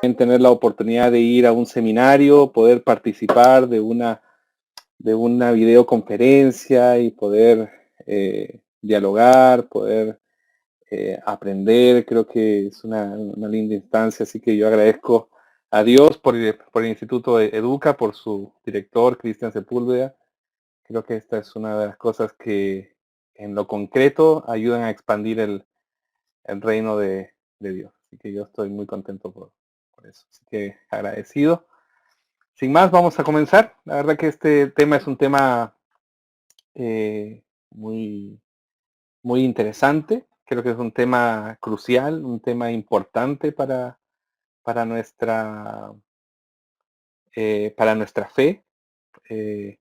tener la oportunidad de ir a un seminario, poder participar de una videoconferencia y poder dialogar, poder aprender. Creo que es una linda instancia, así que yo agradezco a Dios por el Instituto Educa, por su director, Cristian Sepúlveda. Creo que esta es una de las cosas que en lo concreto ayudan a expandir el reino de Dios. Así que yo estoy muy contento por eso. Así que agradecido. Sin más, vamos a comenzar. La verdad que este tema es un tema muy, muy interesante. Creo que es un tema crucial, un tema importante para nuestra fe. Eh,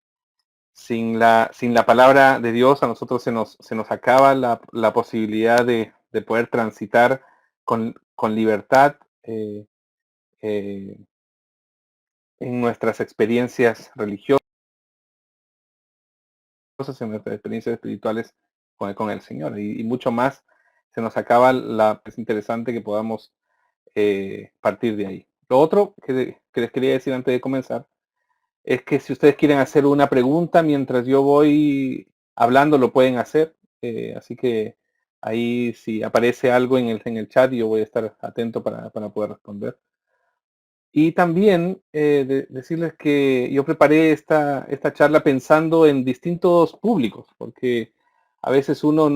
sin la palabra de Dios a nosotros se nos acaba la posibilidad de poder transitar con libertad eh, en nuestras experiencias religiosas, en nuestras experiencias espirituales con el Señor. Y mucho más se nos acaba. Es interesante que podamos partir de ahí. Lo otro que les quería decir antes de comenzar es que si ustedes quieren hacer una pregunta mientras yo voy hablando, lo pueden hacer. Así que ahí si aparece algo en el chat, yo voy a estar atento para poder responder. Y también decirles que yo preparé esta charla pensando en distintos públicos, porque a veces uno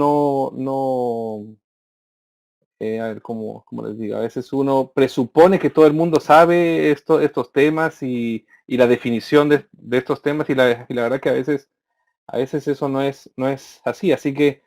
a ver, ¿cómo les digo? A veces uno presupone que todo el mundo sabe estos temas y la definición de estos temas, y la verdad que a veces eso no es así. Así que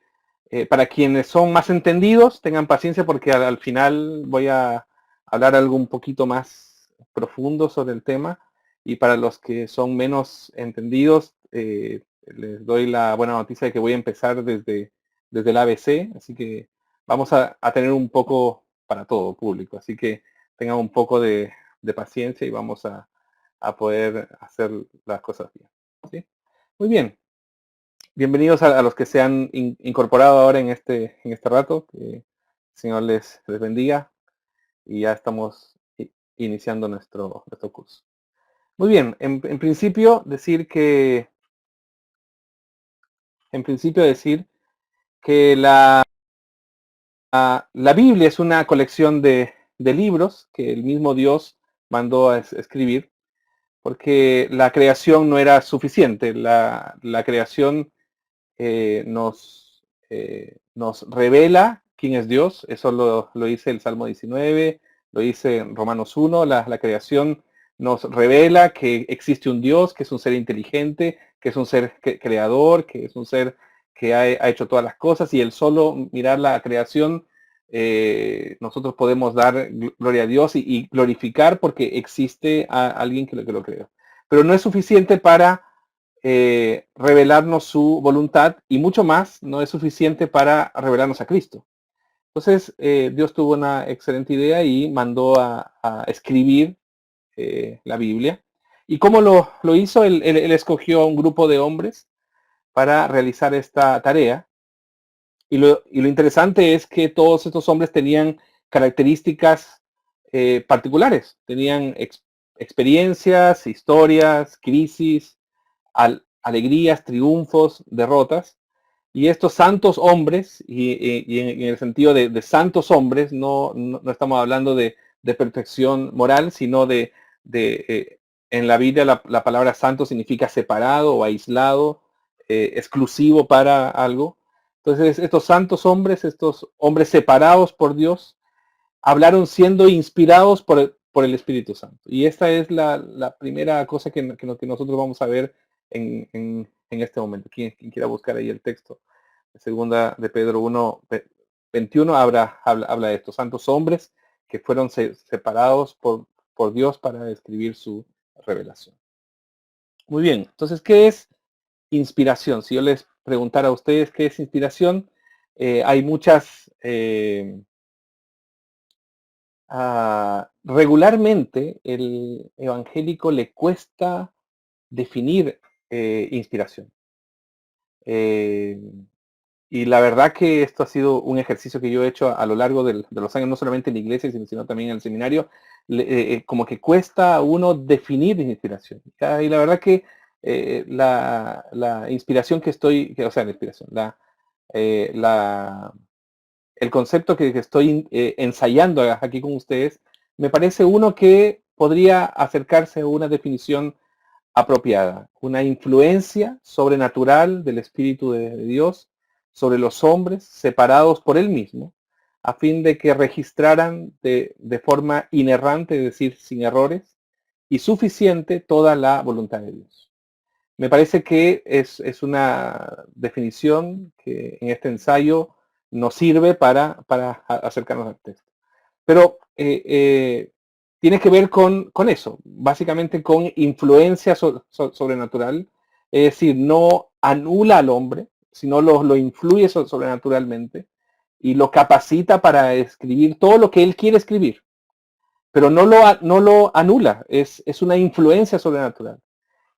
para quienes son más entendidos, tengan paciencia porque al final voy a hablar algo un poquito más profundo sobre el tema. Y para los que son menos entendidos, les doy la buena noticia de que voy a empezar desde el ABC. Así que vamos a tener un poco para todo público. Así que tengan un poco de paciencia y vamos a poder hacer las cosas bien. ¿Sí? Muy bien. Bienvenidos a los que se han incorporado ahora en este rato. Que el Señor les bendiga y ya estamos iniciando nuestro curso. Muy bien, en principio decir que la Biblia es una colección de libros que el mismo Dios mandó a escribir, porque la creación no era suficiente. La creación nos revela quién es Dios. Eso lo dice el Salmo 19, lo dice Romanos 1. La creación nos revela que existe un Dios, que es un ser inteligente, que es un ser creador, que es un ser que ha hecho todas las cosas, y el solo mirar la creación, nosotros podemos dar gloria a Dios y glorificar porque existe a alguien que lo creó. Pero no es suficiente para revelarnos su voluntad, y mucho más no es suficiente para revelarnos a Cristo. Entonces Dios tuvo una excelente idea y mandó a escribir la Biblia. ¿Y cómo lo hizo? Él escogió a un grupo de hombres para realizar esta tarea. Y lo interesante es que todos estos hombres tenían características particulares. Tenían experiencias, historias, crisis, alegrías, triunfos, derrotas. Y estos santos hombres, y en el sentido de santos hombres, no estamos hablando de perfección moral, sino en la Biblia la palabra santo significa separado o aislado, exclusivo para algo. Entonces, estos santos hombres, estos hombres separados por Dios, hablaron siendo inspirados por el Espíritu Santo. Y esta es la primera cosa que nosotros vamos a ver en este momento. Quien quiera buscar ahí el texto. Segunda de Pedro 1, 21 habla de estos santos hombres que fueron separados por Dios para escribir su revelación. Muy bien, entonces, ¿qué es inspiración? Si yo les preguntara a ustedes qué es inspiración, hay muchas... regularmente el evangélico le cuesta definir inspiración. Eh, Y la verdad que esto ha sido un ejercicio que yo he hecho a lo largo de los años, no solamente en la iglesia, sino también en el seminario, como que cuesta a uno definir inspiración. ¿Ya? Y la verdad que la inspiración o sea, la inspiración, el concepto que estoy ensayando aquí con ustedes, me parece uno que podría acercarse a una definición apropiada, una influencia sobrenatural del Espíritu de Dios sobre los hombres separados por Él mismo, a fin de que registraran de forma inerrante, es decir, sin errores, y suficiente toda la voluntad de Dios. Me parece que es una definición que en este ensayo nos sirve para acercarnos al texto. Pero tiene que ver con eso, básicamente con influencia sobrenatural, es decir, no anula al hombre, sino lo influye sobrenaturalmente y lo capacita para escribir todo lo que él quiere escribir, pero no lo anula, es una influencia sobrenatural.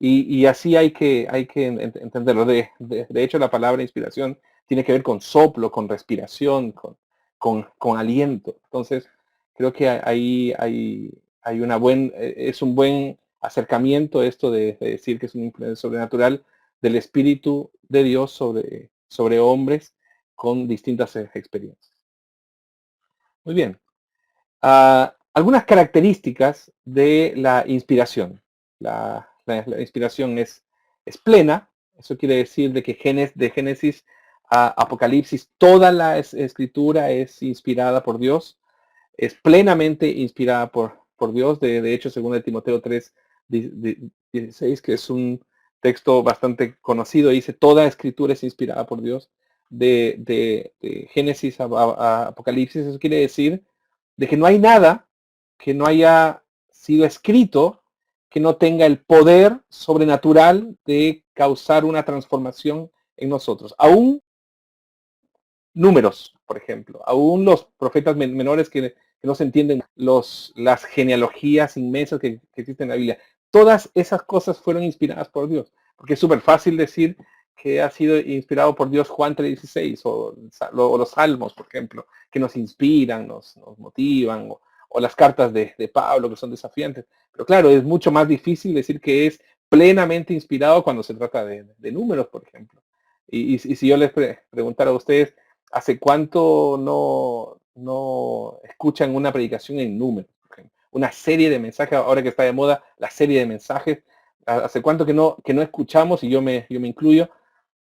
Y así hay que entenderlo. De hecho, la palabra inspiración tiene que ver con soplo, con respiración, con aliento. Entonces, creo que ahí hay es un buen acercamiento esto de decir que es una influencia sobrenatural del Espíritu de Dios sobre hombres con distintas experiencias. Muy bien. Algunas características de la inspiración. La inspiración es plena, eso quiere decir de que de Génesis a Apocalipsis, toda la escritura es inspirada por Dios, es plenamente inspirada por Dios. De hecho, según el Timoteo 3, 16, que es un texto bastante conocido, dice, toda escritura es inspirada por Dios. De Génesis a Apocalipsis, eso quiere decir de que no hay nada que no haya sido escrito que no tenga el poder sobrenatural de causar una transformación en nosotros. Aún números, por ejemplo, aún los profetas menores que no se entienden, las genealogías inmensas que existen en la Biblia, todas esas cosas fueron inspiradas por Dios. Porque es súper fácil decir que ha sido inspirado por Dios Juan 3:16 o los salmos, por ejemplo, que nos inspiran, nos motivan, o las cartas de Pablo que son desafiantes. Pero claro, es mucho más difícil decir que es plenamente inspirado cuando se trata de números, por ejemplo. Y si yo les preguntara a ustedes, ¿hace cuánto no escuchan una predicación en números? Una serie de mensajes, ahora que está de moda, la serie de mensajes. ¿Hace cuánto que no escuchamos, y yo me incluyo,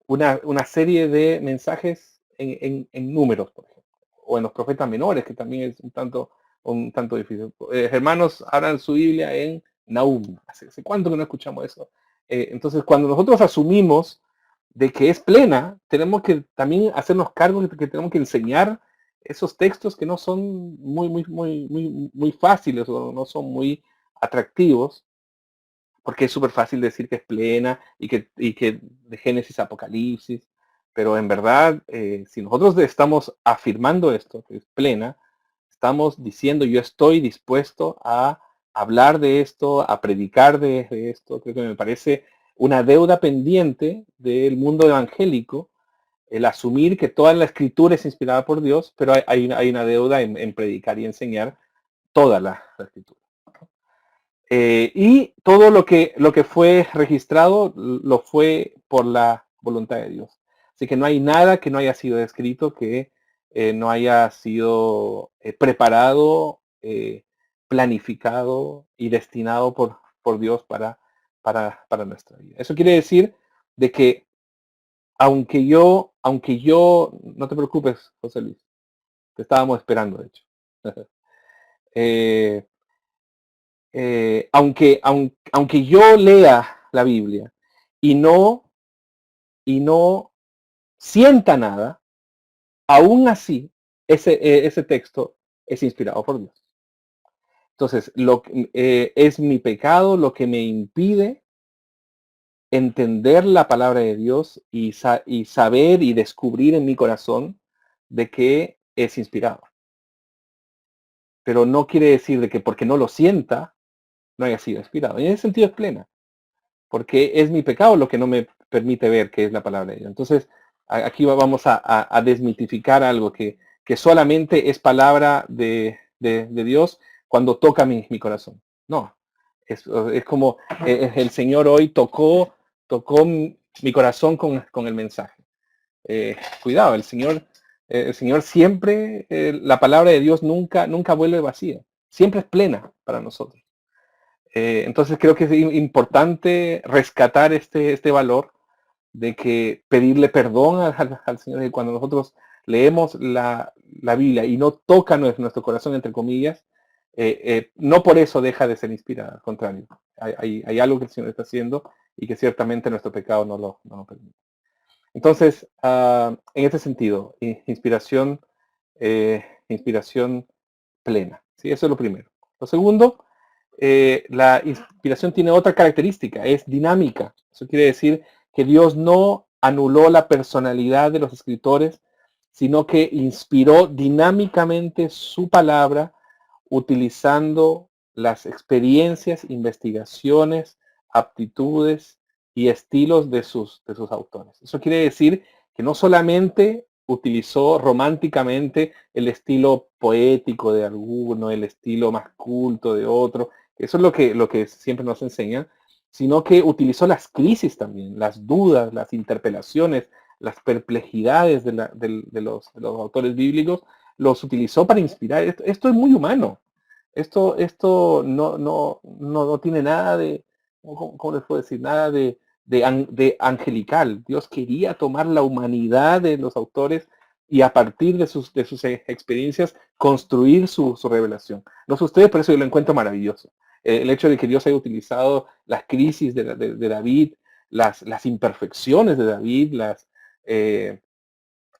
una serie de mensajes en números, por ejemplo? O en los profetas menores, que también es un tanto difícil. Hermanos, abran su Biblia en Nahum. ¿Hace cuánto que no escuchamos eso? Entonces, cuando nosotros asumimos de que es plena, tenemos que también hacernos cargo de que tenemos que enseñar esos textos que no son muy fáciles o no son muy atractivos, porque es súper fácil decir que es plena y que de Génesis a Apocalipsis, pero en verdad, si nosotros estamos afirmando esto, que es plena, estamos diciendo yo estoy dispuesto a hablar de esto, a predicar de esto. Creo que me parece una deuda pendiente del mundo evangélico, el asumir que toda la escritura es inspirada por Dios, pero hay una deuda en predicar y enseñar toda la escritura. Y todo lo que fue registrado lo fue por la voluntad de Dios. Así que no hay nada que no haya sido escrito, que no haya sido preparado, planificado y destinado por Dios para nuestra vida. Eso quiere decir de que no te preocupes, José Luis, te estábamos esperando, de hecho. Eh, aunque yo lea la Biblia y no sienta nada, aún así ese texto es inspirado por Dios. Entonces, es mi pecado lo que me impide entender la palabra de Dios y saber y descubrir en mi corazón de que es inspirado. Pero no quiere decir de que porque no lo sienta, no haya sido inspirado. Y en ese sentido es plena, porque es mi pecado lo que no me permite ver qué es la palabra de Dios. Entonces, aquí vamos a desmitificar algo que solamente es palabra de Dios cuando toca mi corazón. No, es como el Señor hoy tocó mi corazón con el mensaje. Cuidado, el Señor siempre, la palabra de Dios nunca vuelve vacía, siempre es plena para nosotros. Entonces creo que es importante rescatar este valor de que pedirle perdón al Señor, y cuando nosotros leemos la Biblia y no toca nuestro corazón, entre comillas, no por eso deja de ser inspirada, al contrario. Hay algo que el Señor está haciendo y que ciertamente nuestro pecado no lo permite. Entonces, en este sentido, inspiración plena. ¿Sí? Eso es lo primero. Lo segundo, la inspiración tiene otra característica, es dinámica. Eso quiere decir que Dios no anuló la personalidad de los escritores, sino que inspiró dinámicamente su palabra utilizando las experiencias, investigaciones, aptitudes y estilos de sus autores. Eso quiere decir que no solamente utilizó románticamente el estilo poético de alguno, el estilo más culto de otro, eso es lo que siempre nos enseñan, sino que utilizó las crisis también, las dudas, las interpelaciones, las perplejidades de los autores bíblicos, los utilizó para inspirar. Esto es muy humano. Esto no tiene nada de, ¿cómo les puedo decir? Nada de angelical. Dios quería tomar la humanidad de los autores y a partir de sus experiencias construir su revelación. No sé ustedes, por eso yo lo encuentro maravilloso. El hecho de que Dios haya utilizado las crisis de David, las imperfecciones de David,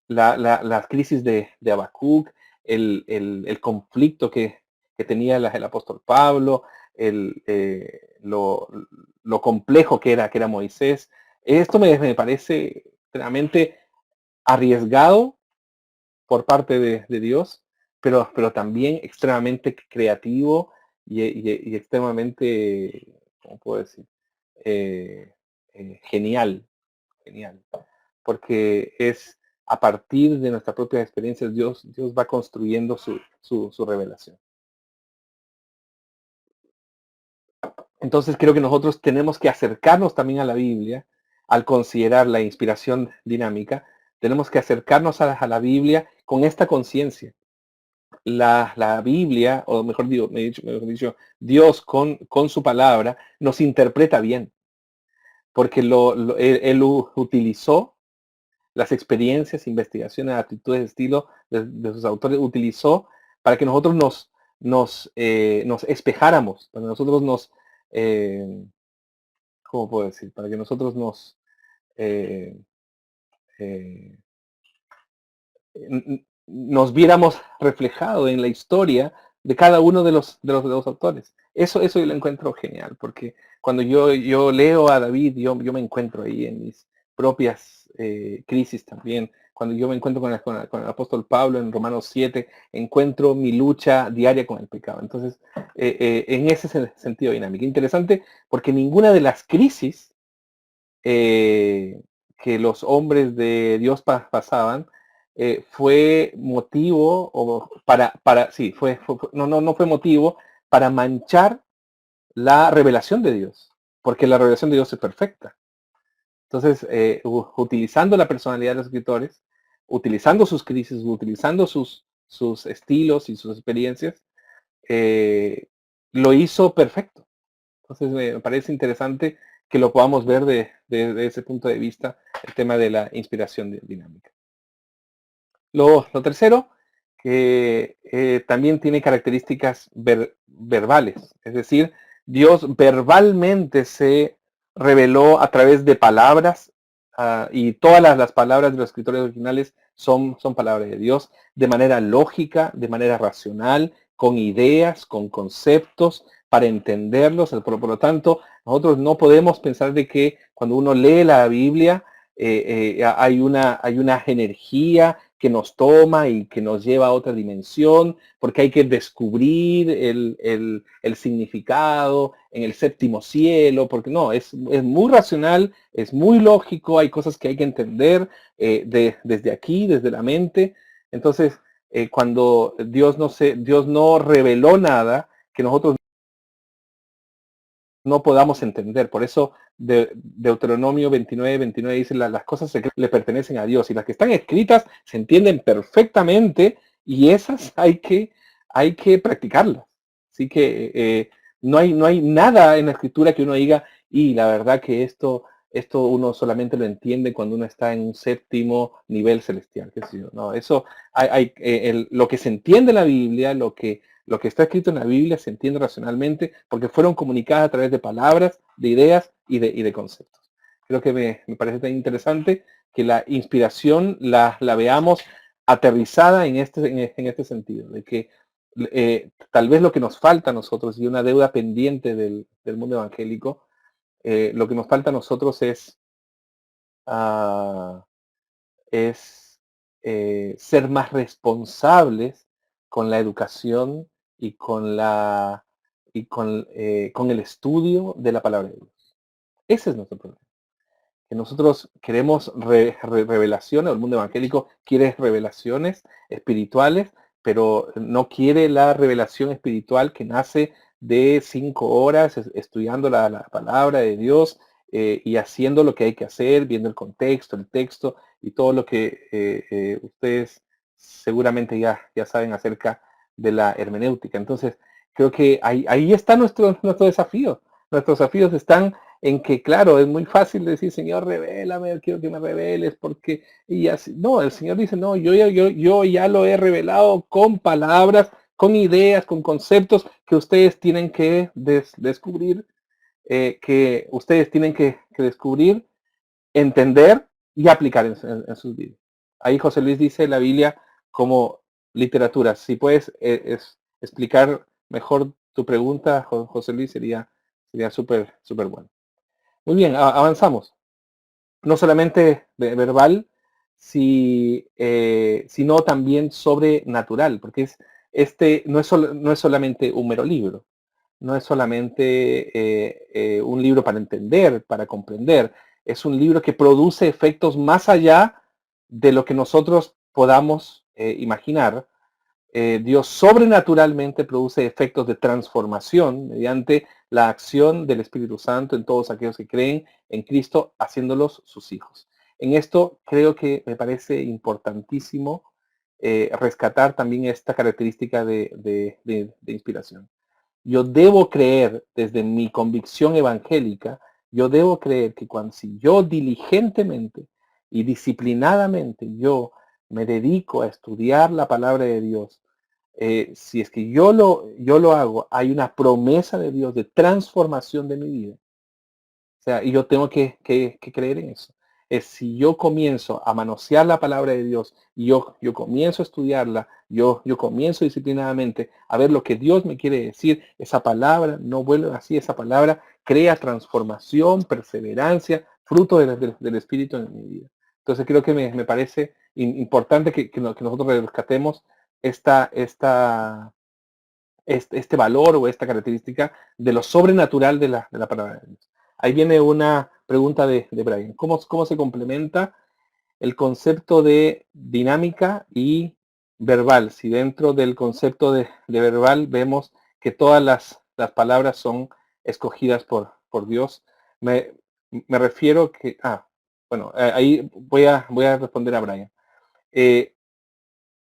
las crisis de Habacuc, el conflicto que tenía el apóstol Pablo, lo complejo que era Moisés. Esto me parece realmente arriesgado por parte de Dios, pero también extremadamente creativo y extremadamente, ¿cómo puedo decir? Genial, genial. Porque es a partir de nuestras propias experiencias, Dios va construyendo su revelación. Entonces creo que nosotros tenemos que acercarnos también a la Biblia, al considerar la inspiración dinámica, tenemos que acercarnos a la Biblia con esta conciencia. La Biblia, o mejor dicho, Dios con su palabra nos interpreta bien, porque él utilizó las experiencias, investigaciones, actitudes, estilo de sus autores, utilizó para que nosotros nos espejáramos, para que nosotros ¿cómo puedo decir? Para que nosotros eh, eh, nos viéramos reflejados en la historia de cada uno de los autores. Eso yo lo encuentro genial, porque cuando yo leo a David, yo me encuentro ahí en mis propias crisis también. Cuando yo me encuentro con el apóstol Pablo en Romanos 7, encuentro mi lucha diaria con el pecado. Entonces, en ese sentido dinámico. Interesante, porque ninguna de las crisis que los hombres de Dios pasaban, fue motivo o sí, no fue motivo para manchar la revelación de Dios, porque la revelación de Dios es perfecta. Entonces, utilizando la personalidad de los escritores, utilizando sus crisis, utilizando sus estilos y sus experiencias, lo hizo perfecto. Entonces me parece interesante que lo podamos ver de ese punto de vista, el tema de la inspiración dinámica. Lo tercero, que también tiene características verbales, es decir, Dios verbalmente se reveló a través de palabras, y todas las palabras de los escritores originales son palabras de Dios, de manera lógica, de manera racional, con ideas, con conceptos, para entenderlos. Por lo tanto, nosotros no podemos pensar de que cuando uno lee la Biblia hay una energía que nos toma y que nos lleva a otra dimensión, porque hay que descubrir el significado en el séptimo cielo, porque no, es muy racional, es muy lógico, hay cosas que hay que entender desde aquí, desde la mente. Entonces, cuando Dios no reveló nada que nosotros no podamos entender. Por eso Deuteronomio 29 dice, las cosas le pertenecen a Dios y las que están escritas se entienden perfectamente y esas hay que practicarlas. Así que no hay nada en la escritura que uno diga, y la verdad que esto uno solamente lo entiende cuando uno está en un séptimo nivel celestial. ¿Qué sé yo? No, eso lo que se entiende en la Biblia, lo que está escrito en la Biblia se entiende racionalmente porque fueron comunicadas a través de palabras, de ideas y de conceptos. Creo que me parece tan interesante que la inspiración la veamos aterrizada en este sentido, de que tal vez lo que nos falta a nosotros y una deuda pendiente del mundo evangélico, lo que nos falta a nosotros uh, es ser más responsables con la educación y con el estudio de la palabra de Dios. Ese es nuestro problema. Que nosotros queremos revelaciones, el mundo evangélico quiere revelaciones espirituales, pero no quiere la revelación espiritual que nace de 5 horas estudiando la palabra de Dios y haciendo lo que hay que hacer, viendo el contexto, el texto y todo lo que ustedes seguramente ya saben acerca de la hermenéutica. Entonces, creo que ahí está nuestro desafío. Nuestros desafíos están en que, claro, es muy fácil decir, Señor, revélame, quiero que me reveles, porque, y así, no, el Señor dice, no, yo ya lo he revelado con palabras, con ideas, con conceptos que ustedes tienen que descubrir, que ustedes tienen que descubrir, entender y aplicar en sus vidas. Ahí José Luis dice la Biblia como literatura. Si puedes explicar mejor tu pregunta, José Luis, sería súper bueno. Muy bien, avanzamos. No solamente verbal, sino también sobrenatural, porque no es solamente un mero libro, no es solamente un libro para entender, para comprender, es un libro que produce efectos más allá de lo que nosotros podamos imaginar. Dios sobrenaturalmente produce efectos de transformación mediante la acción del Espíritu Santo en todos aquellos que creen en Cristo, haciéndolos sus hijos. En esto creo que me parece importantísimo rescatar también esta característica de inspiración. Yo debo creer, desde mi convicción evangélica, yo debo creer que si yo diligentemente y disciplinadamente yo me dedico a estudiar la palabra de Dios, si es que yo lo hago, hay una promesa de Dios de transformación de mi vida. O sea, y yo tengo que creer en eso. Es si yo comienzo a manosear la palabra de Dios, y yo comienzo a estudiarla, yo comienzo disciplinadamente a ver lo que Dios me quiere decir, esa palabra no vuelve así, esa palabra crea transformación, perseverancia, fruto del Espíritu en mi vida. Entonces creo que me parece importante que nosotros rescatemos este valor o esta característica de lo sobrenatural de la palabra de Dios. Ahí viene una pregunta de Brian. ¿Cómo se complementa el concepto de dinámica y verbal? Si dentro del concepto de verbal vemos que todas las palabras son escogidas por Dios, me refiero que... bueno, ahí voy a responder a Brian.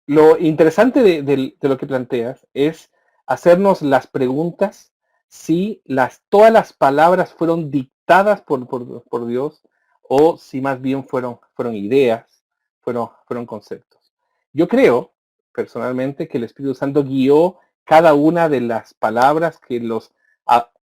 Lo interesante de lo que planteas es hacernos las preguntas si todas las palabras fueron dictadas por Dios o si más bien fueron ideas, fueron conceptos. Yo creo personalmente que el Espíritu Santo guió cada una de las palabras que los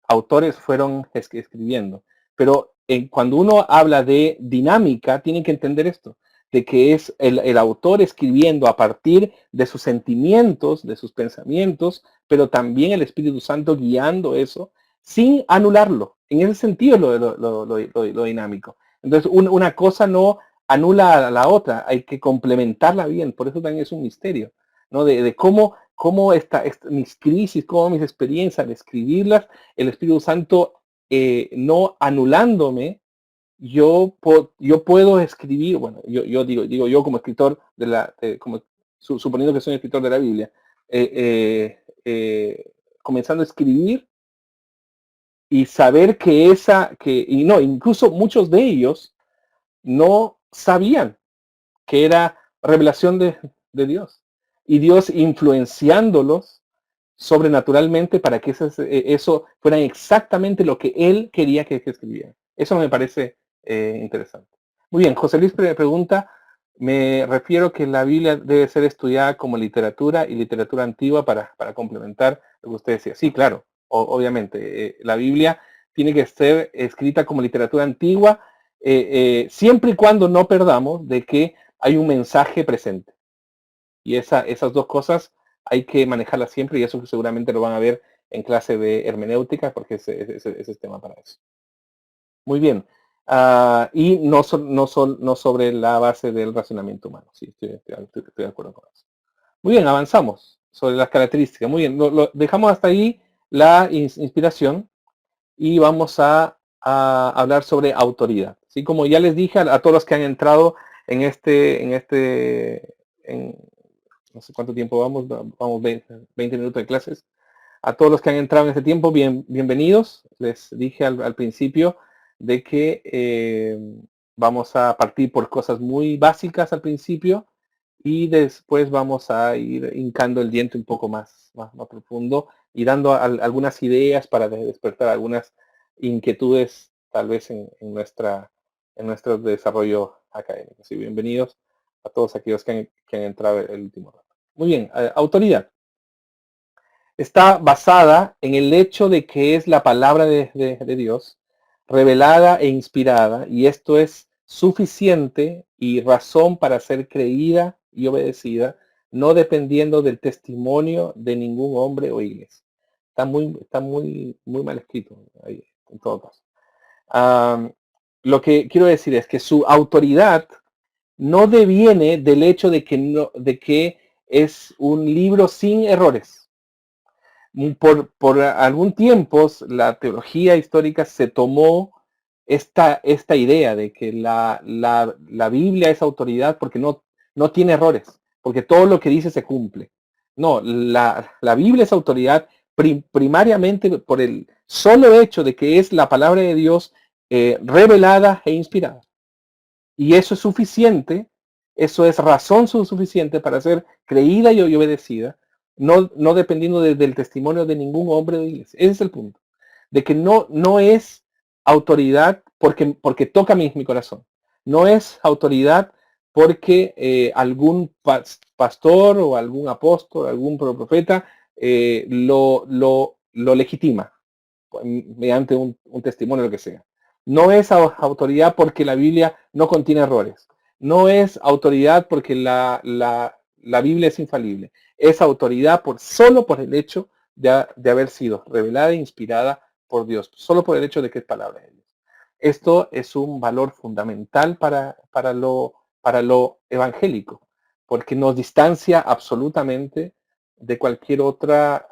autores fueron escribiendo. Pero cuando uno habla de dinámica, tienen que entender esto, de que es el autor escribiendo a partir de sus sentimientos, de sus pensamientos, pero también el Espíritu Santo guiando eso sin anularlo. En ese sentido lo dinámico. Entonces, una cosa no anula a la otra, hay que complementarla bien, por eso también es un misterio, ¿no? De cómo mis crisis, cómo mis experiencias, de escribirlas, el Espíritu Santo no anulándome, yo puedo escribir, bueno, yo digo yo como escritor suponiendo que soy un escritor de la Biblia, comenzando a escribir y saber y no, incluso muchos de ellos no sabían que era revelación de Dios. Y Dios influenciándolos sobrenaturalmente para que eso fuera exactamente lo que Él quería que escribieran. Eso me parece interesante. Muy bien, José Luis pregunta, me refiero que la Biblia debe ser estudiada como literatura y literatura antigua para complementar lo que usted decía. Sí, claro, obviamente. La Biblia tiene que ser escrita como literatura antigua, siempre y cuando no perdamos de que hay un mensaje presente. Y esas dos cosas hay que manejarlas siempre y eso seguramente lo van a ver en clase de hermenéutica porque ese es tema para eso. Muy bien. Y no sobre la base del razonamiento humano. Sí, estoy de acuerdo con eso. Muy bien, avanzamos sobre las características. Muy bien, dejamos hasta ahí la inspiración y vamos a hablar sobre autoridad. ¿Sí? Como ya les dije a todos los que han entrado en no sé cuánto tiempo vamos 20 minutos de clases. A todos los que han entrado en este tiempo, bienvenidos. Les dije al principio de que vamos a partir por cosas muy básicas al principio y después vamos a ir hincando el diente un poco más profundo y dando algunas ideas para despertar algunas inquietudes tal vez en nuestro desarrollo académico. Así, bienvenidos a todos aquellos que han entrado el último rato. Muy bien, autoridad. Está basada en el hecho de que es la palabra de Dios, revelada e inspirada, y esto es suficiente y razón para ser creída y obedecida, no dependiendo del testimonio de ningún hombre o iglesia. Muy mal escrito ahí, en todo caso. Lo que quiero decir es que su autoridad no deviene del hecho de que es un libro sin errores. Por algún tiempo la teología histórica se tomó esta idea de que la Biblia es autoridad porque no tiene errores, porque todo lo que dice se cumple. No, la Biblia es autoridad primariamente por el solo hecho de que es la palabra de Dios revelada e inspirada. Y eso es suficiente, eso es razón suficiente para ser creída y obedecida, no dependiendo del testimonio de ningún hombre de iglesia. Ese es el punto. De que no es autoridad porque toca mi corazón. No es autoridad porque algún pastor o algún apóstol, algún profeta lo legitima mediante un testimonio, lo que sea. No es autoridad porque la Biblia no contiene errores. No es autoridad porque la Biblia es infalible. Es autoridad solo por el hecho de haber sido revelada e inspirada por Dios. Solo por el hecho de que es palabra de Dios. Esto es un valor fundamental para lo evangélico, porque nos distancia absolutamente de cualquier otra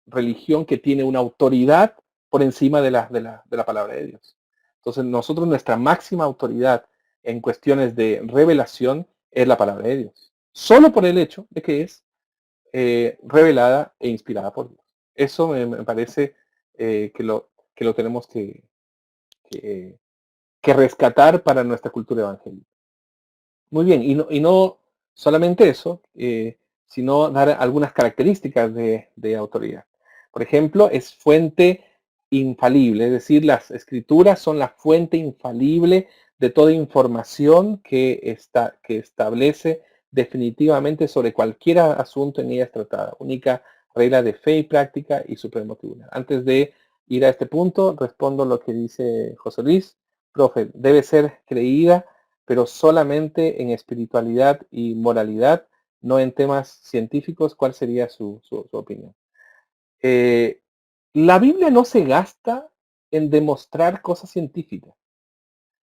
religión que tiene una autoridad por encima de la palabra de Dios. Entonces nosotros nuestra máxima autoridad en cuestiones de revelación es la palabra de Dios. Solo por el hecho de que es revelada e inspirada por Dios. Eso me parece que lo tenemos que, que rescatar para nuestra cultura evangélica. Muy bien, y no solamente eso, sino dar algunas características de autoridad. Por ejemplo, es fuente infalible, es decir, las escrituras son la fuente infalible de toda información que establece definitivamente sobre cualquier asunto en ellas tratada. Única regla de fe y práctica y supremo tribunal. Antes de ir a este punto, respondo lo que dice José Luis. Profe, debe ser creída pero solamente en espiritualidad y moralidad, no en temas científicos. ¿Cuál sería su opinión? Eh, la Biblia no se gasta en demostrar cosas científicas.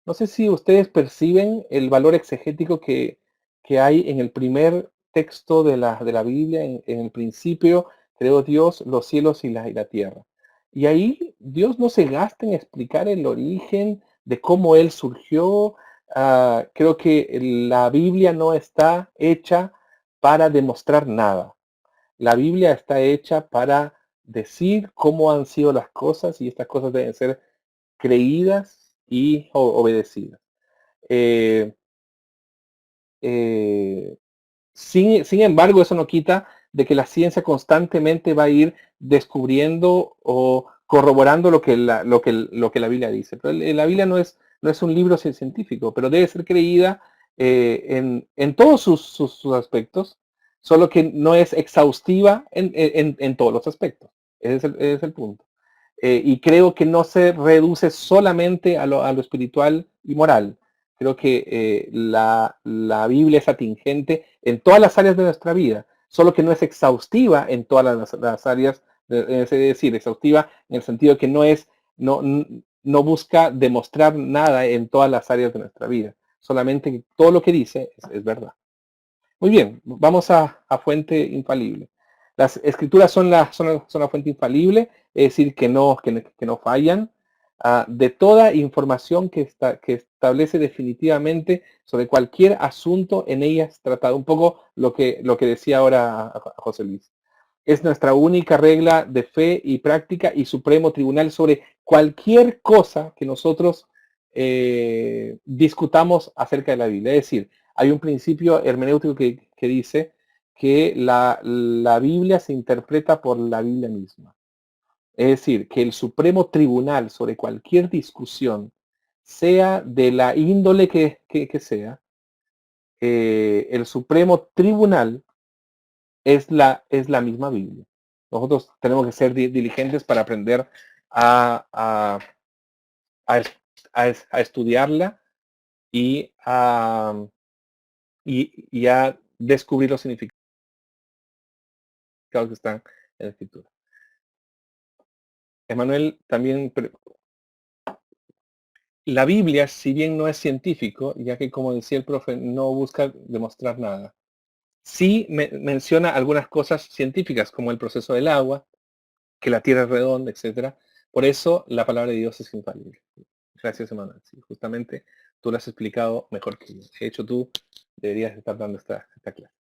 No sé si ustedes perciben el valor exegético que hay en el primer texto de la Biblia, en el principio creó Dios los cielos y la tierra. Y ahí Dios no se gasta en explicar el origen de cómo Él surgió. Creo que la Biblia no está hecha para demostrar nada. La Biblia está hecha para decir cómo han sido las cosas y estas cosas deben ser creídas y obedecidas. Eh, eh, sin embargo, eso no quita de que la ciencia constantemente va a ir descubriendo o corroborando lo que la Biblia dice. Pero la Biblia no es un libro científico, pero debe ser creída en todos sus aspectos, solo que no es exhaustiva en todos los aspectos. Ese es el punto. Y creo que no se reduce solamente a lo espiritual y moral. Creo que la Biblia es atingente en todas las áreas de nuestra vida, solo que no es exhaustiva en todas las áreas, es decir, exhaustiva en el sentido que no, no busca demostrar nada en todas las áreas de nuestra vida, solamente que todo lo que dice es verdad. Muy bien, vamos a fuente infalible. Las escrituras son la fuente infalible, es decir, que no fallan. De toda información que establece definitivamente sobre cualquier asunto en ellas tratado. Un poco lo que decía ahora a José Luis. Es nuestra única regla de fe y práctica y supremo tribunal sobre cualquier cosa que nosotros discutamos acerca de la Biblia. Es decir, hay un principio hermenéutico que dice que la Biblia se interpreta por la Biblia misma. Es decir, que el supremo tribunal sobre cualquier discusión, sea de la índole que sea, el supremo tribunal es la misma Biblia. Nosotros tenemos que ser diligentes para aprender a, a, a, a estudiarla y y a descubrir los significados que están en la escritura. Emanuel también, la Biblia, si bien no es científico, ya que como decía el profe, no busca demostrar nada, sí menciona algunas cosas científicas, como el proceso del agua, que la Tierra es redonda, etcétera. Por eso la palabra de Dios es infalible. Gracias, Emanuel. Sí, justamente tú lo has explicado mejor que yo. De hecho, tú deberías estar dando esta clase.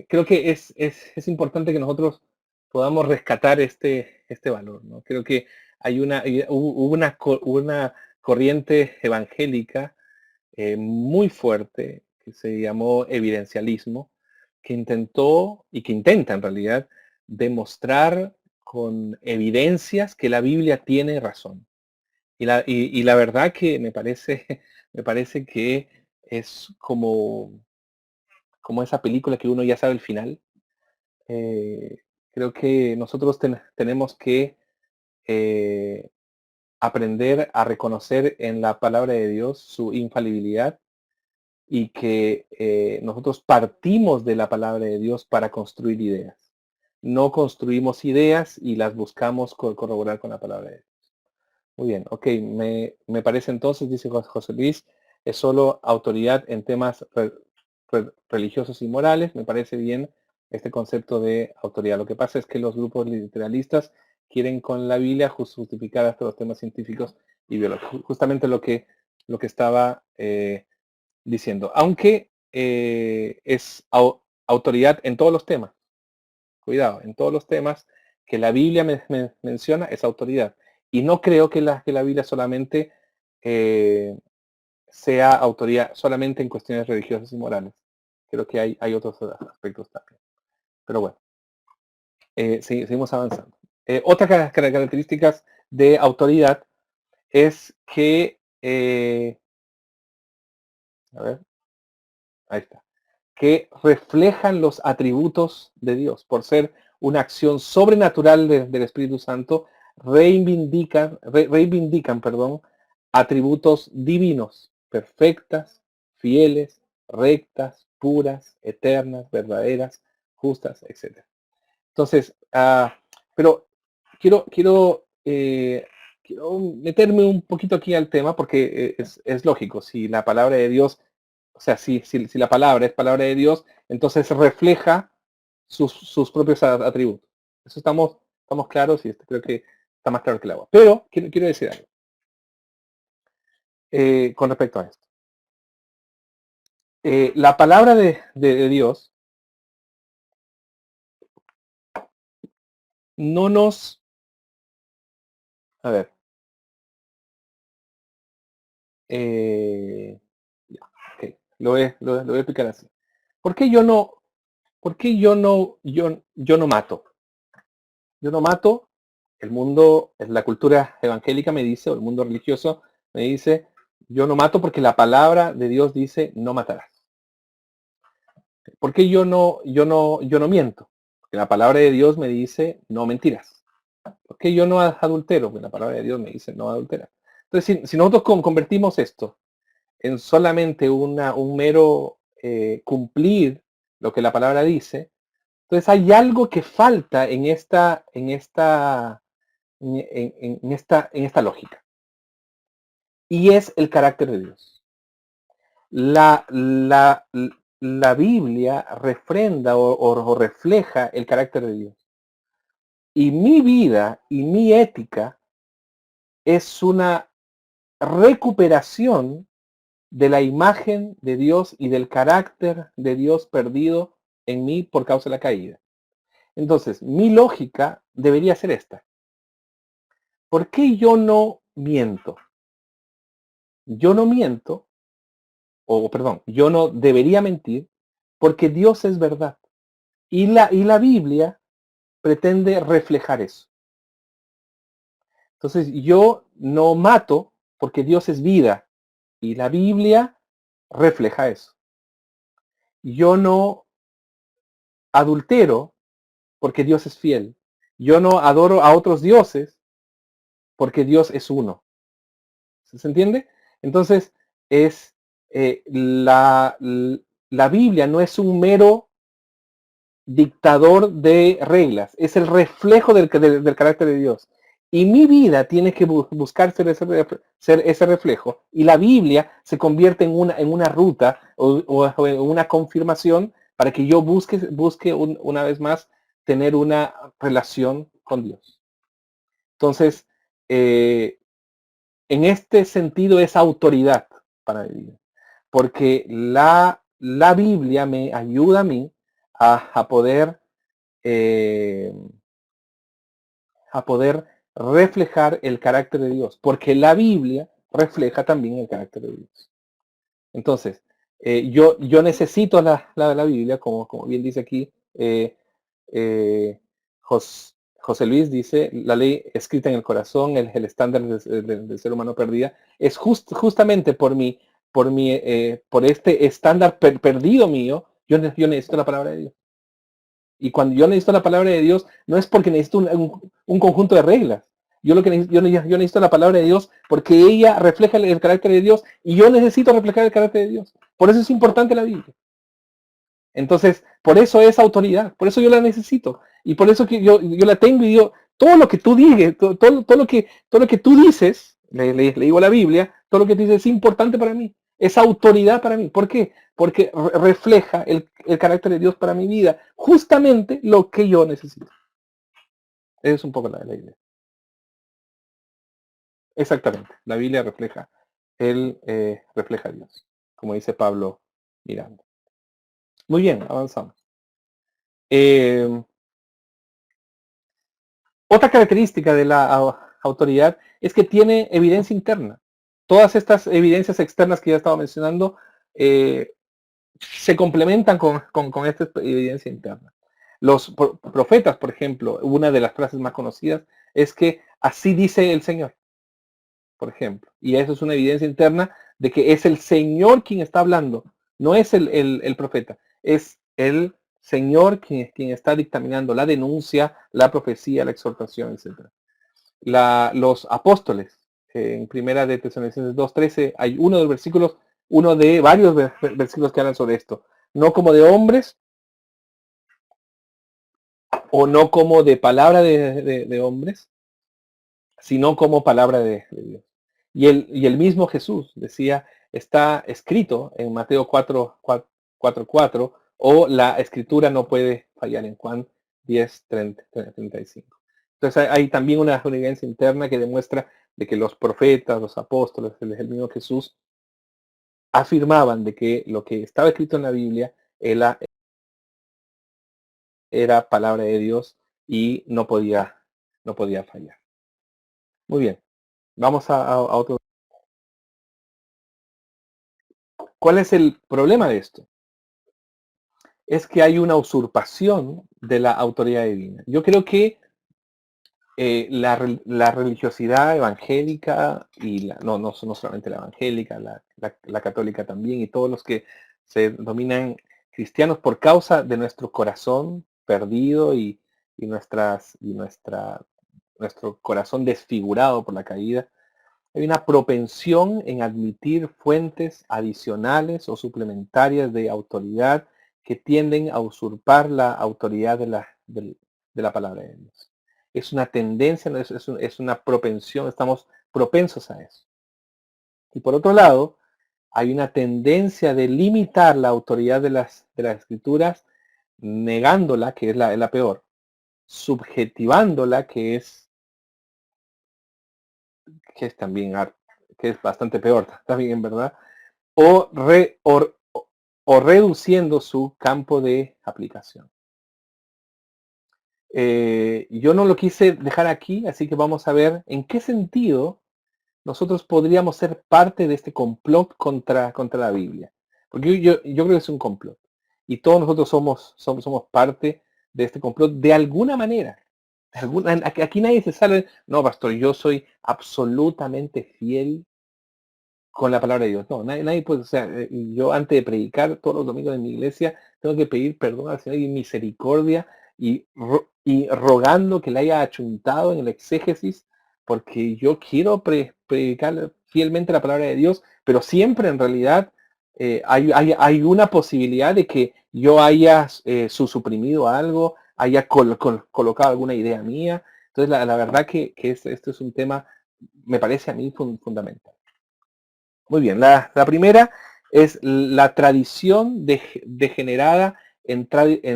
Creo que es importante que nosotros podamos rescatar este valor, ¿no? Creo que hubo una corriente evangélica muy fuerte que se llamó evidencialismo, que intentó y que intenta en realidad demostrar con evidencias que la Biblia tiene razón. Y la verdad que me parece que es como esa película que uno ya sabe el final. Eh, Creo que nosotros tenemos que eh, aprender a reconocer en la palabra de Dios su infalibilidad y que nosotros partimos de la palabra de Dios para construir ideas. No construimos ideas y las buscamos corroborar con la palabra de Dios. Muy bien, ok, me parece entonces, dice José Luis, es solo autoridad en temas religiosos y morales, me parece bien este concepto de autoridad. Lo que pasa es que los grupos literalistas quieren con la Biblia justificar hasta los temas científicos y biológicos. Justamente lo que estaba diciendo, aunque es autoridad en todos los temas, cuidado, en todos los temas que la Biblia menciona es autoridad. Y no creo que la Biblia solamente eh, sea autoridad solamente en cuestiones religiosas y morales. Creo que hay otros aspectos también. Pero bueno, seguimos avanzando. Otras características de autoridad es que, a ver, ahí está, que reflejan los atributos de Dios. Por ser una acción sobrenatural del Espíritu Santo, reivindican, perdón, atributos divinos, perfectas, fieles, rectas, puras, eternas, verdaderas, justas, etc. Entonces, pero quiero quiero meterme un poquito aquí al tema porque es lógico. Si la palabra de Dios, o sea, si la palabra es palabra de Dios, entonces refleja sus propios atributos. Eso estamos claros y creo que está más claro que el agua. Pero quiero decir algo con respecto a esto. La palabra de Dios no nos... A ver. Ya, ok, lo voy a explicar así. ¿Por qué yo no, por qué yo no mato? Yo no mato. El mundo, la cultura evangélica me dice, o el mundo religioso me dice, yo no mato porque la palabra de Dios dice, no matarás. ¿Por qué yo no miento? Porque la palabra de Dios me dice, no mentirás. ¿Por qué yo no adultero? Porque la palabra de Dios me dice, no adulteras. Entonces, si nosotros convertimos esto en solamente un mero cumplir lo que la palabra dice, entonces hay algo que falta en esta lógica. Y es el carácter de Dios. La, la, la Biblia refrenda o refleja el carácter de Dios. Y mi vida y mi ética es una recuperación de la imagen de Dios y del carácter de Dios perdido en mí por causa de la caída. Entonces, mi lógica debería ser esta. ¿Por qué yo no miento? Yo no miento, o perdón, yo no debería mentir porque Dios es verdad. Y la Biblia pretende reflejar eso. Entonces, yo no mato porque Dios es vida y la Biblia refleja eso. Yo no adultero porque Dios es fiel. Yo no adoro a otros dioses porque Dios es uno. ¿Se entiende? Entonces, es la Biblia no es un mero dictador de reglas, es el reflejo del carácter de Dios. Y mi vida tiene que buscar ser ese reflejo. Y la Biblia se convierte en una ruta o en una confirmación para que yo busque una vez más tener una relación con Dios. Entonces, en este sentido es autoridad para mi vida. Porque la Biblia me ayuda a mí a poder eh, a poder reflejar el carácter de Dios, porque la Biblia refleja también el carácter de Dios. Entonces, yo necesito la Biblia, como bien dice aquí José Luis, dice, la ley escrita en el corazón, el estándar del ser humano perdida, es justamente por este estándar perdido mío, yo necesito la palabra de Dios. Y cuando yo necesito la palabra de Dios, no es porque necesito un conjunto de reglas. Yo lo que necesito, yo necesito la palabra de Dios porque ella refleja el carácter de Dios y yo necesito reflejar el carácter de Dios. Por eso es importante la Biblia. Entonces, por eso es autoridad, por eso yo la necesito. Y por eso que yo la tengo y digo, todo lo que tú digas, todo lo que tú dices, le digo a la Biblia, todo lo que tú dices es importante para mí. Es autoridad para mí. ¿Por qué? Porque refleja el carácter de Dios para mi vida. Justamente lo que yo necesito. Esa es un poco la idea. Exactamente. La Biblia refleja a Dios. Como dice Pablo Miranda. Muy bien, avanzamos. Otra característica de la autoridad es que tiene evidencia interna. Todas estas evidencias externas que ya estaba mencionando se complementan con esta evidencia interna. Los profetas, por ejemplo, una de las frases más conocidas es que así dice el Señor, por ejemplo. Y eso es una evidencia interna de que es el Señor quien está hablando, no es el profeta, es el Señor quien está dictaminando la denuncia, la profecía, la exhortación, etc. Los apóstoles, en primera de Tesalonicenses 2:13, hay uno de varios versículos que hablan sobre esto. No como de hombres, o no como de palabra de hombres, sino como palabra de Dios. Y el mismo Jesús decía, está escrito en Mateo 4:4, o la escritura no puede fallar en Juan 10:35. Entonces hay también una evidencia interna que demuestra de que los profetas, los apóstoles, el mismo Jesús, afirmaban de que lo que estaba escrito en la Biblia era palabra de Dios y no podía fallar. Muy bien, vamos a otro. ¿Cuál es el problema de esto? Es que hay una usurpación de la autoridad divina. Yo creo que la religiosidad evangélica, y no solamente la evangélica, la católica también, y todos los que se denominan cristianos por causa de nuestro corazón perdido y nuestro corazón desfigurado por la caída, hay una propensión en admitir fuentes adicionales o suplementarias de autoridad que tienden a usurpar la autoridad de la palabra de Dios. Es una tendencia, ¿no? Es una propensión, estamos propensos a eso. Y por otro lado, hay una tendencia de limitar la autoridad de las escrituras, negándola, que es la peor, subjetivándola, que es también que es bastante peor, también en verdad, o, o reduciendo su campo de aplicación. Yo no lo quise dejar aquí, así que vamos a ver en qué sentido nosotros podríamos ser parte de este complot contra la Biblia. Porque yo creo que es un complot. Y todos nosotros somos parte de este complot de alguna manera. Aquí nadie se sale, no, pastor, yo soy absolutamente fiel con la palabra de Dios. No, nadie puede, o sea, yo antes de predicar todos los domingos en mi iglesia, tengo que pedir perdón al Señor y misericordia y rogando que le haya achuntado en el exégesis, porque yo quiero predicar fielmente la palabra de Dios, pero siempre en realidad hay una posibilidad de que yo haya suprimido algo, haya colocado alguna idea mía. Entonces, la verdad que esto es un tema, me parece a mí fundamental. Muy bien, la primera es la tradición degenerada en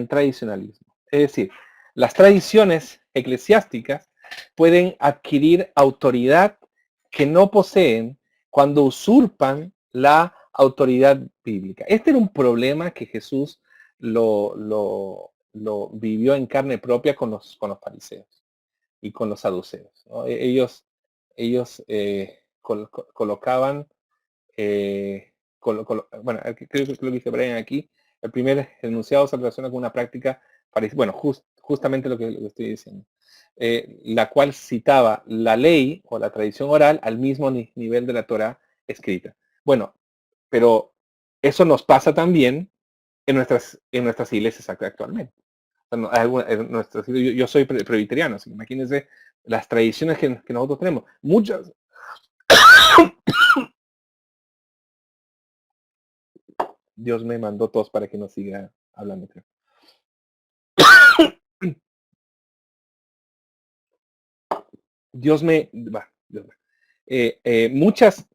tradicionalismo. Es decir, las tradiciones eclesiásticas pueden adquirir autoridad que no poseen cuando usurpan la autoridad bíblica. Este era un problema que Jesús lo vivió en carne propia con los fariseos y con los saduceos, ¿no? Ellos colocaban bueno, creo que lo dice Brian aquí, el primer enunciado se relaciona con una práctica parecida, bueno, justamente lo que estoy diciendo, la cual citaba la ley o la tradición oral al mismo nivel de la Torah escrita. Bueno, pero eso nos pasa también en nuestras iglesias actualmente. Yo soy presbiteriano, así que imagínense las tradiciones que nosotros tenemos. Muchas, Dios me mandó todos para que no siga hablando, creo. Dios me... va, Dios me- Muchas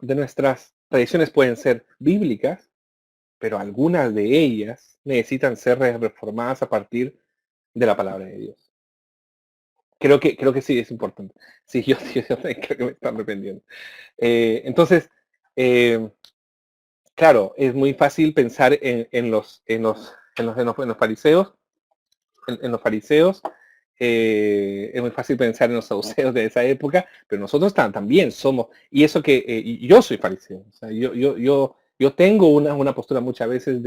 de nuestras tradiciones pueden ser bíblicas, pero algunas de ellas necesitan ser reformadas a partir de la palabra de Dios. Creo que sí, es importante. Sí, yo creo que me están arrepintiendo. Entonces, eh, claro, es muy fácil pensar en los fariseos, en los fariseos, es muy fácil pensar en los saduceos de esa época, pero nosotros también somos, y eso que y yo soy fariseo, o sea, yo tengo una postura muchas veces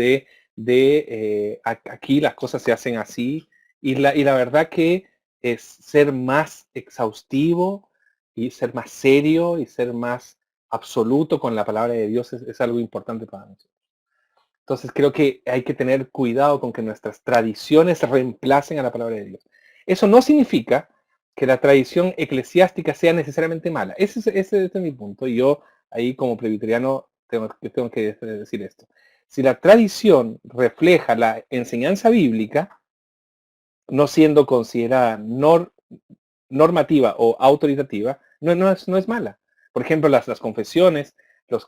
aquí las cosas se hacen así, y la verdad que es ser más exhaustivo y ser más serio y ser más absoluto con la palabra de Dios es algo importante para nosotros. Entonces creo que hay que tener cuidado con que nuestras tradiciones reemplacen a la palabra de Dios. Eso no significa que la tradición eclesiástica sea necesariamente mala. Ese es mi punto. Y yo ahí como presbiteriano tengo que decir esto. Si la tradición refleja la enseñanza bíblica, no siendo considerada normativa o autoritativa no es mala. Por ejemplo, las confesiones,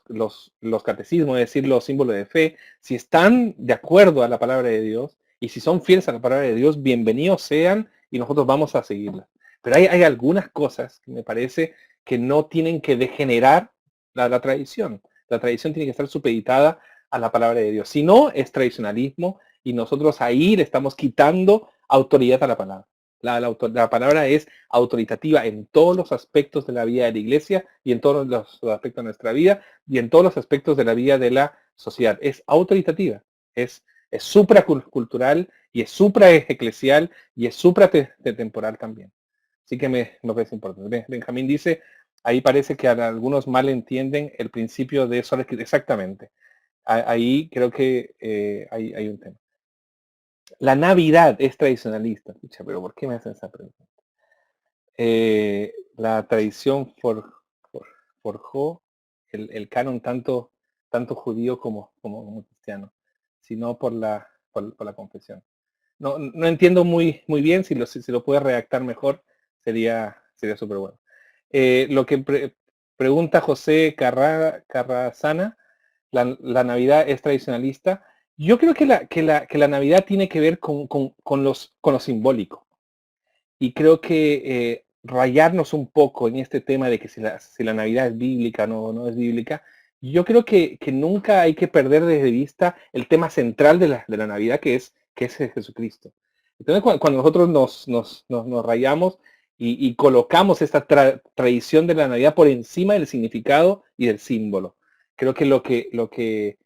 los catecismos, es decir, los símbolos de fe, si están de acuerdo a la palabra de Dios y si son fieles a la palabra de Dios, bienvenidos sean y nosotros vamos a seguirlas. Pero hay algunas cosas que me parece que no tienen que degenerar la tradición. La tradición tiene que estar supeditada a la palabra de Dios. Si no, es tradicionalismo y nosotros ahí le estamos quitando autoridad a la palabra. La palabra es autoritativa en todos los aspectos de la vida de la iglesia y en todos los aspectos de nuestra vida y en todos los aspectos de la vida de la sociedad. Es autoritativa, es supracultural y es supraeclesial y es supratemporal también. Así que me parece importante. Benjamín dice, ahí parece que algunos mal entienden el principio de eso. Exactamente. Ahí creo que hay un tema. La Navidad es tradicionalista. Pucha, pero ¿por qué me hacen esa pregunta? La tradición forjó el canon tanto judío como cristiano, sino por la confesión. No entiendo muy bien, si lo puede redactar mejor, sería súper bueno. Lo que pregunta José Carrasana, la Navidad es tradicionalista. Yo creo que la Navidad tiene que ver con lo simbólico. Y creo que rayarnos un poco en este tema de que si la Navidad es bíblica o no es bíblica, yo creo que nunca hay que perder de vista el tema central de la Navidad, que es Jesucristo. Entonces, cuando nosotros nos rayamos y colocamos esta tradición de la Navidad por encima del significado y del símbolo, creo que lo que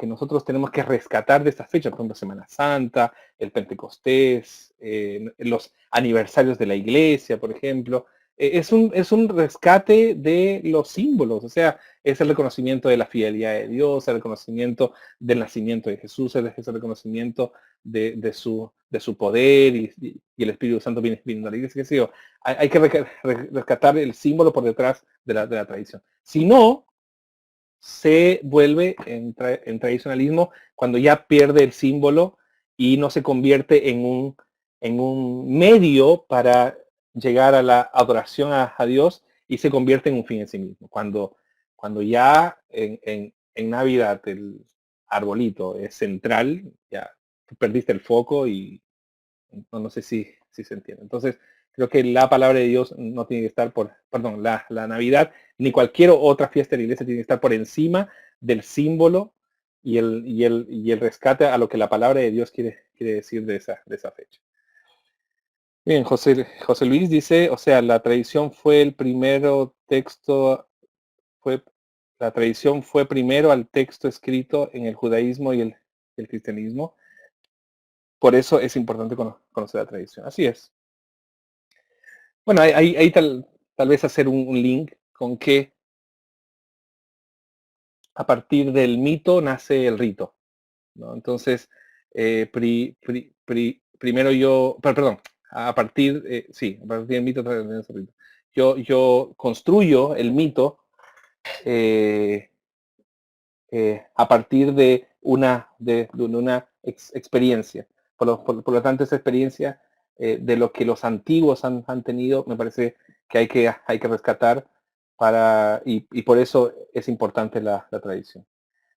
nosotros tenemos que rescatar de estas fechas, por ejemplo, Semana Santa, el Pentecostés, los aniversarios de la iglesia, por ejemplo, es un rescate de los símbolos, o sea, es el reconocimiento de la fidelidad de Dios, el reconocimiento del nacimiento de Jesús, es el reconocimiento de su poder y el Espíritu Santo viniendo a la iglesia, qué sé yo. Hay que rescatar el símbolo por detrás de la tradición. Si no, se vuelve en tradicionalismo cuando ya pierde el símbolo y no se convierte en un medio para llegar a la adoración a Dios y se convierte en un fin en sí mismo. Cuando ya en Navidad el arbolito es central, ya perdiste el foco y no sé si se entiende. Entonces, creo que la palabra de Dios no tiene que estar perdón, la Navidad, ni cualquier otra fiesta de la iglesia tiene que estar por encima del símbolo y el rescate a lo que la palabra de Dios quiere decir de esa fecha. Bien, José Luis dice, o sea, la tradición fue el primero texto, la tradición fue primero al texto escrito en el judaísmo y el cristianismo. Por eso es importante conocer la tradición. Así es. Bueno, ahí tal vez hacer un link con que a partir del mito nace el rito, ¿no? Entonces, primero perdón, sí, a partir del mito nace el rito. Yo construyo el mito eh, a partir de una experiencia. Por lo tanto, esa experiencia de lo que los antiguos han tenido, me parece que hay que rescatar y por eso es importante la tradición.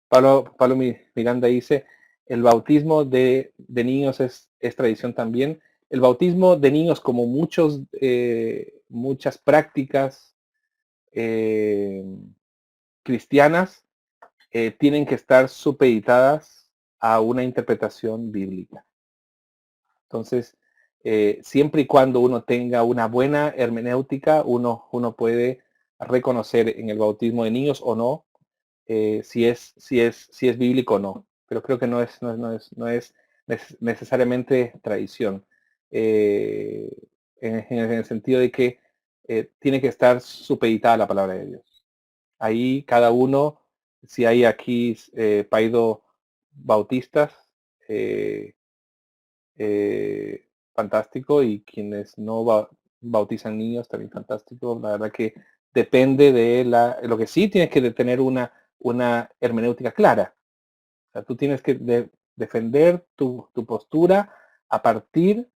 Pablo Miranda dice, el bautismo de niños es tradición también. El bautismo de niños, como muchas prácticas cristianas, tienen que estar supeditadas a una interpretación bíblica. Entonces, siempre y cuando uno tenga una buena hermenéutica, uno puede reconocer en el bautismo de niños o no, si es bíblico o no. Pero creo que no es necesariamente tradición. En el sentido de que tiene que estar supeditada a la palabra de Dios. Ahí cada uno, si hay aquí paido bautistas, eh, fantástico, y quienes no bautizan niños, también fantástico. La verdad que depende de lo que sí tienes que tener una hermenéutica clara. O sea, tú tienes que defender tu postura a partir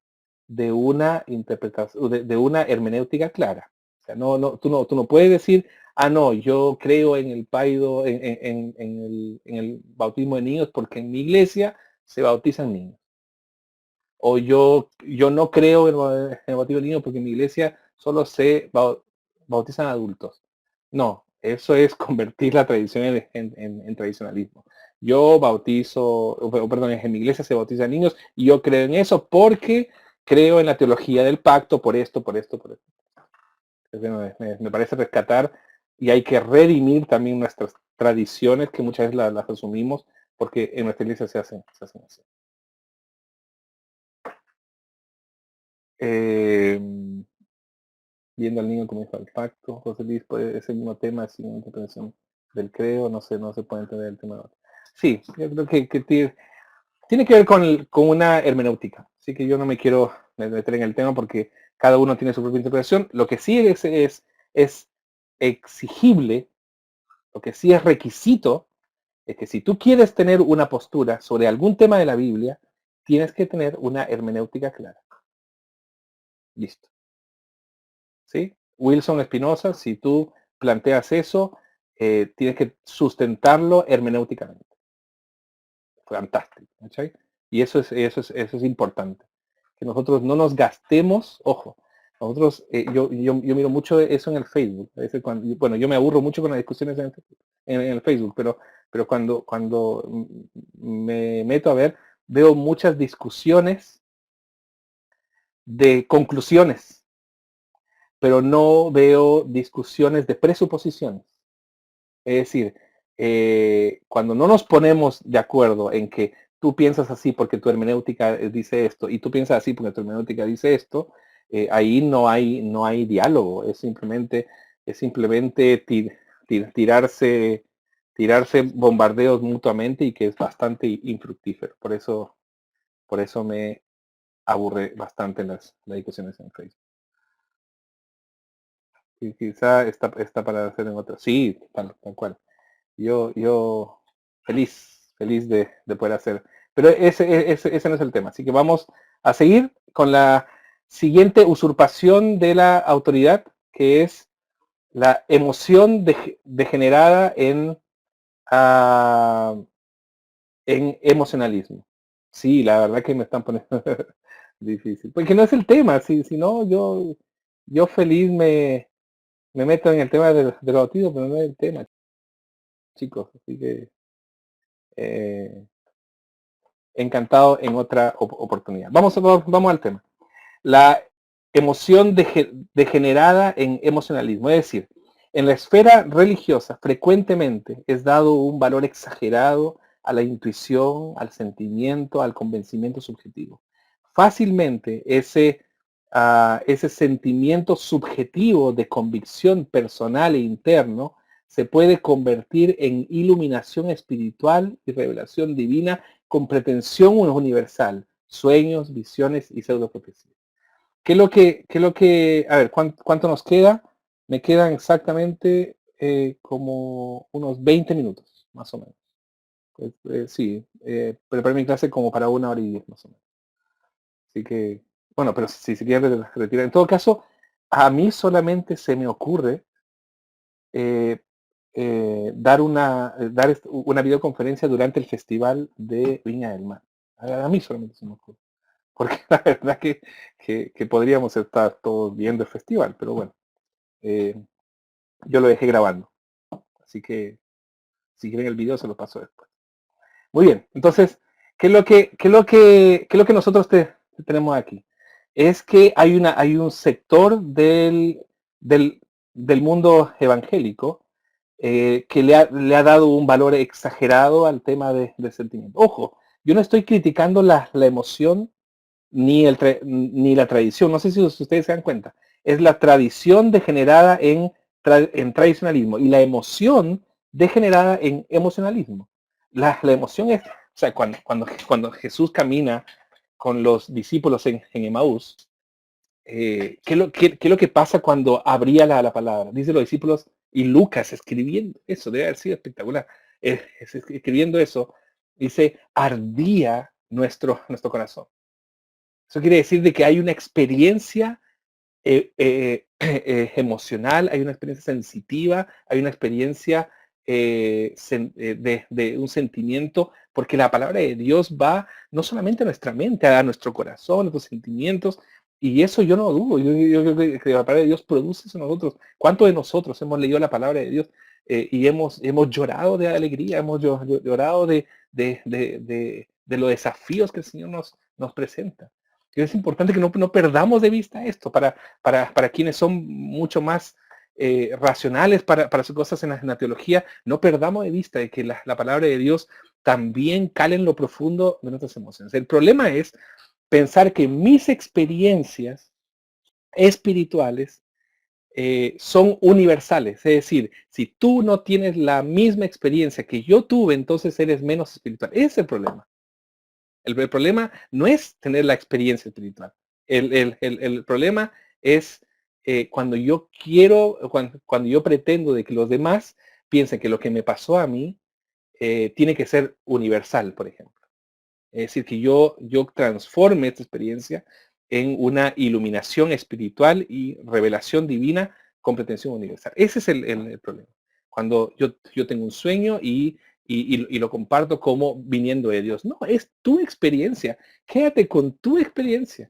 de una interpretación, de una hermenéutica clara. O sea, tú no puedes decir, ah, no, yo creo en el paido, en el bautismo de niños porque en mi iglesia se bautizan niños. O yo no creo en el bautismo de niños porque en mi iglesia solo se bautizan adultos. No, eso es convertir la tradición en tradicionalismo. Yo bautizo, perdón, en mi iglesia se bautizan niños y yo creo en eso porque creo en la teología del pacto por esto, por esto, por esto. Me parece rescatar y hay que redimir también nuestras tradiciones que muchas veces las asumimos porque en nuestra iglesia se hacen así. Viendo al niño como hijo del pacto, José Luis, pues, ese mismo tema sin interpretación del creo, no se puede entender el tema de otro. Sí, yo creo que tiene que ver con una hermenéutica, así que yo no me quiero meter en el tema porque cada uno tiene su propia interpretación. Lo que sí es exigible, lo que sí es requisito, es que si tú quieres tener una postura sobre algún tema de la Biblia, tienes que tener una hermenéutica clara. Listo. ¿Sí? Wilson Espinosa, si tú planteas eso, tienes que sustentarlo hermenéuticamente. Fantástico. ¿Sí? Y eso es importante. Que nosotros no nos gastemos, ojo, nosotros, yo miro mucho eso en el Facebook. A veces bueno, yo me aburro mucho con las discusiones en el Facebook, pero cuando me meto a ver, veo muchas discusiones de conclusiones, pero no veo discusiones de presuposiciones. Es decir, cuando no nos ponemos de acuerdo en que tú piensas así porque tu hermenéutica dice esto y tú piensas así porque tu hermenéutica dice esto, ahí no hay diálogo, es simplemente tirarse bombardeos mutuamente y que es bastante infructífero. Por eso me aburre bastante las discusiones en Facebook. Y quizá está para hacer en otro. Sí, tal cual. Yo feliz de poder hacer. Pero ese no es el tema. Así que vamos a seguir con la siguiente usurpación de la autoridad, que es la emoción degenerada en emocionalismo. Sí, la verdad que me están poniendo difícil. Porque no es el tema, si no, yo feliz me meto en el tema del bautismo, pero no es el tema, chicos. Así que encantado en otra oportunidad. Vamos al tema. La emoción degenerada en emocionalismo. Es decir, en la esfera religiosa frecuentemente es dado un valor exagerado a la intuición, al sentimiento, al convencimiento subjetivo. Fácilmente ese sentimiento subjetivo de convicción personal e interno se puede convertir en iluminación espiritual y revelación divina con pretensión universal, sueños, visiones y pseudoprofecías. A ver, ¿cuánto nos queda? Me quedan exactamente como unos 20 minutos, más o menos. Sí, preparé mi clase como para 1 hora y 10, más o menos. Así que, bueno, pero si se quiere retirar. En todo caso, a mí solamente se me ocurre eh, dar una videoconferencia durante el Festival de Viña del Mar. A mí solamente se me ocurre. Porque la verdad que podríamos estar todos viendo el festival, pero bueno, eh, yo lo dejé grabando. Así que si quieren el video se lo paso después. Muy bien, entonces, ¿qué es lo que nosotros tenemos aquí? Es que hay un sector del mundo evangélico que le ha dado un valor exagerado al tema del sentimiento. Ojo, yo no estoy criticando la emoción ni la tradición. No sé si ustedes se dan cuenta. Es la tradición degenerada en tradicionalismo y la emoción degenerada en emocionalismo. La emoción es, o sea, cuando Jesús camina con los discípulos en Emaús, qué es lo que pasa cuando abría la palabra? Dice los discípulos y Lucas escribiendo eso, debe haber sido espectacular. Escribiendo eso, dice, ardía nuestro corazón. Eso quiere decir de que hay una experiencia emocional, hay una experiencia sensitiva, hay una experiencia de un sentimiento, porque la palabra de Dios va no solamente a nuestra mente, a nuestro corazón, a nuestros sentimientos, y eso yo no dudo, yo creo que la palabra de Dios produce eso en nosotros. ¿Cuántos de nosotros hemos leído la palabra de Dios y hemos llorado de alegría, hemos llorado de los desafíos que el Señor nos presenta? Es importante que no perdamos de vista esto para quienes son mucho más racionales para sus cosas en la teología. No perdamos de vista de que la palabra de Dios también cala en lo profundo de nuestras emociones. El problema es pensar que mis experiencias espirituales son universales. Es decir, si tú no tienes la misma experiencia que yo tuve, entonces eres menos espiritual. Ese es el problema. El problema no es tener la experiencia espiritual. El problema es cuando yo quiero, cuando yo pretendo de que los demás piensen que lo que me pasó a mí tiene que ser universal, por ejemplo. Es decir, que yo transforme esta experiencia en una iluminación espiritual y revelación divina con pretensión universal. Ese es el problema. Cuando yo tengo un sueño y lo comparto como viniendo de Dios. No, es tu experiencia. Quédate con tu experiencia.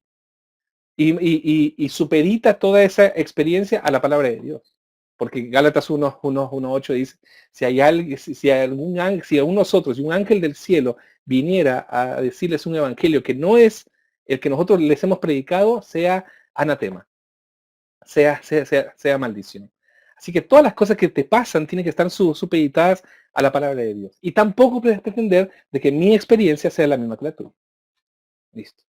Y supedita toda esa experiencia a la palabra de Dios. Porque Gálatas 1:8 dice, si hay alguien, si algún ángel, si a nosotros, si un ángel del cielo viniera a decirles un evangelio que no es el que nosotros les hemos predicado, sea anatema, sea maldición. Así que todas las cosas que te pasan tienen que estar supeditadas a la palabra de Dios. Y tampoco puedes pretender de que mi experiencia sea la misma que la tuya. Listo.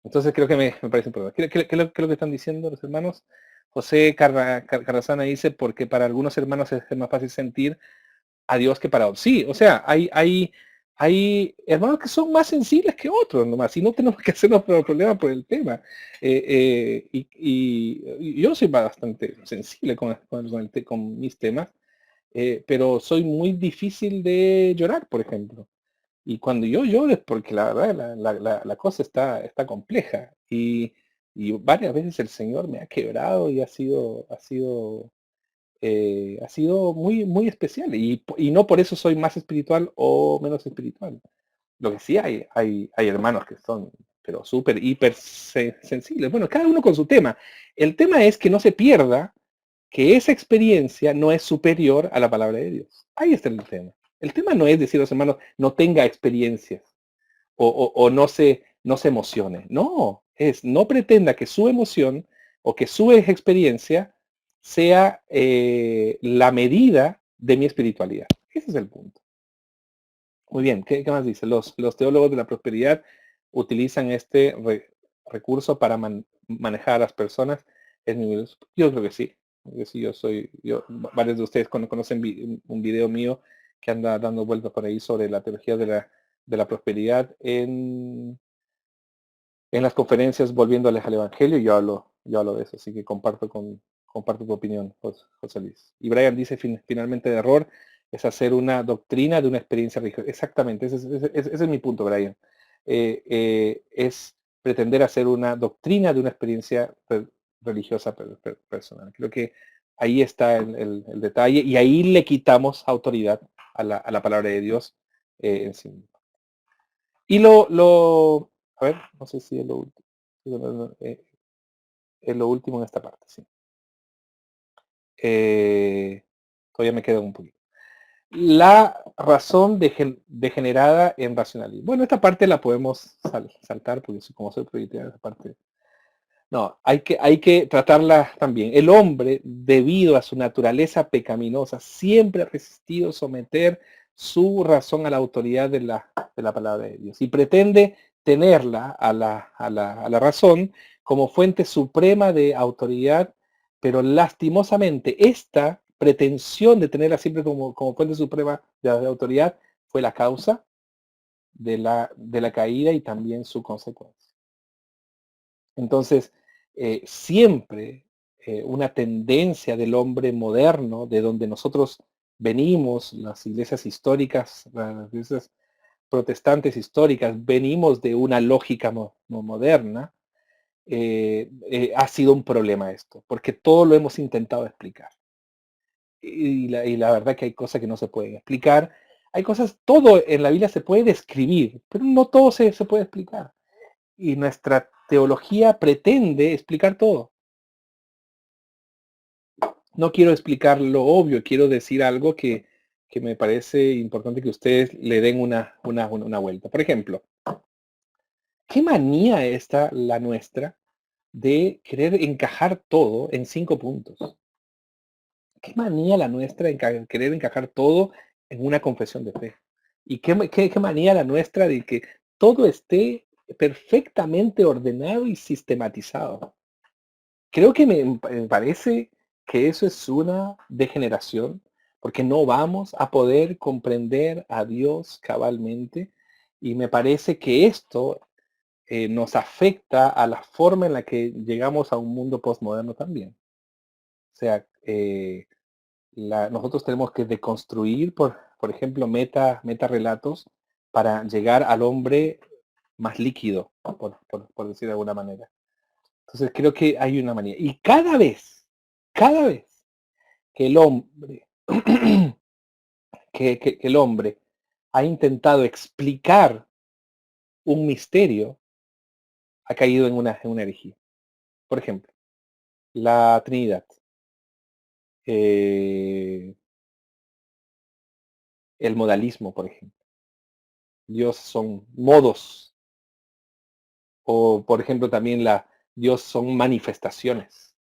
Entonces creo que me parece un problema. ¿Qué es lo que están diciendo los hermanos? José Carrasana dice, porque para algunos hermanos es más fácil sentir a Dios que para otros. Sí, o sea, hay hermanos que son más sensibles que otros nomás, y no tenemos que hacernos problemas por el tema. Y yo soy bastante sensible con mis temas, pero soy muy difícil de llorar, por ejemplo. Y cuando yo lloro es porque la verdad la cosa está compleja. Y varias veces el Señor me ha quebrado y ha sido muy, muy especial. Y no por eso soy más espiritual o menos espiritual. Lo que sí hay hermanos que son, pero súper, hiper sensibles. Bueno, cada uno con su tema. El tema es que no se pierda que esa experiencia no es superior a la palabra de Dios. Ahí está el tema. El tema no es decir a los hermanos, no tenga experiencias o no se emocione. No, es no pretenda que su emoción o que su experiencia sea la medida de mi espiritualidad. Ese es el punto. Muy bien, ¿qué más dice? Los teólogos de la prosperidad utilizan este recurso para manejar a las personas. Yo creo que sí. Varios de ustedes conocen un video mío que anda dando vueltas por ahí sobre la teología de la prosperidad en las conferencias volviéndoles al Evangelio. Yo hablo de eso, así que comparto tu opinión, José Luis. Y Brian dice finalmente de error es hacer una doctrina de una experiencia religiosa. Exactamente, ese es mi punto, Brian. Es pretender hacer una doctrina de una experiencia religiosa personal. Creo que ahí está el detalle y ahí le quitamos autoridad a la palabra de Dios en sí mismo. Y a ver, no sé si es lo último. Es lo último en esta parte, sí. Todavía me queda un poquito. La razón degenerada en racionalismo. Bueno, esta parte la podemos saltar porque como soy proyectado esa parte. No, hay que tratarla también. El hombre, debido a su naturaleza pecaminosa, siempre ha resistido someter su razón a la autoridad de la palabra de Dios y pretende tenerla a la razón como fuente suprema de autoridad, pero lastimosamente esta pretensión de tenerla siempre como fuente suprema de autoridad fue la causa de la caída y también su consecuencia. Entonces, siempre una tendencia del hombre moderno, de donde nosotros venimos, las iglesias históricas, las iglesias protestantes históricas venimos de una lógica moderna, ha sido un problema esto, porque todo lo hemos intentado explicar. Y la verdad que hay cosas que no se pueden explicar. Hay cosas, todo en la Biblia se puede describir, pero no todo se puede explicar. Y nuestra teología pretende explicar todo. No quiero explicar lo obvio, quiero decir algo que me parece importante que ustedes le den una vuelta. Por ejemplo, ¿qué manía está la nuestra de querer encajar todo en 5 puntos? ¿Qué manía la nuestra en querer encajar todo en una confesión de fe? ¿Y qué manía la nuestra de que todo esté perfectamente ordenado y sistematizado? Creo que me parece que eso es una degeneración, porque no vamos a poder comprender a Dios cabalmente, y me parece que esto nos afecta a la forma en la que llegamos a un mundo postmoderno también. O sea, nosotros tenemos que deconstruir, por ejemplo, metarrelatos para llegar al hombre más líquido, por decir de alguna manera. Entonces creo que hay una manía. Y cada vez que el hombre, que el hombre ha intentado explicar un misterio, ha caído en una herejía. Por ejemplo, la Trinidad, eh, el modalismo, por ejemplo. Dios son modos, o por ejemplo también Dios son manifestaciones.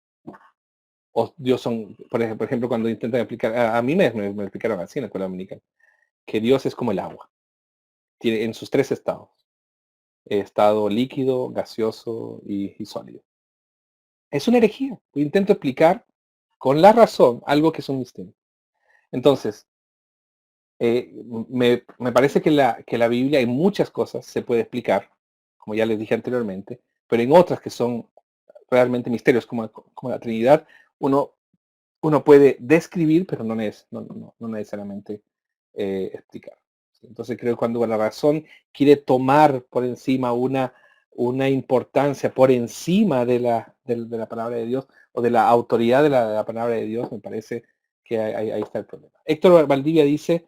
O Dios son, por ejemplo, cuando intentan explicar, a mí me explicaron así en la escuela dominical, que Dios es como el agua, tiene en sus 3 estados: estado líquido, gaseoso y sólido. Es una herejía. Intento explicar con la razón algo que es un misterio. Entonces, me parece que la Biblia en muchas cosas se puede explicar, como ya les dije anteriormente, pero en otras que son realmente misterios, como la Trinidad, uno, uno puede describir, pero no necesariamente explicar. Entonces creo que cuando la razón quiere tomar por encima una importancia por encima de la palabra de Dios, o de la autoridad de la palabra de Dios, me parece que ahí está el problema. Héctor Valdivia dice: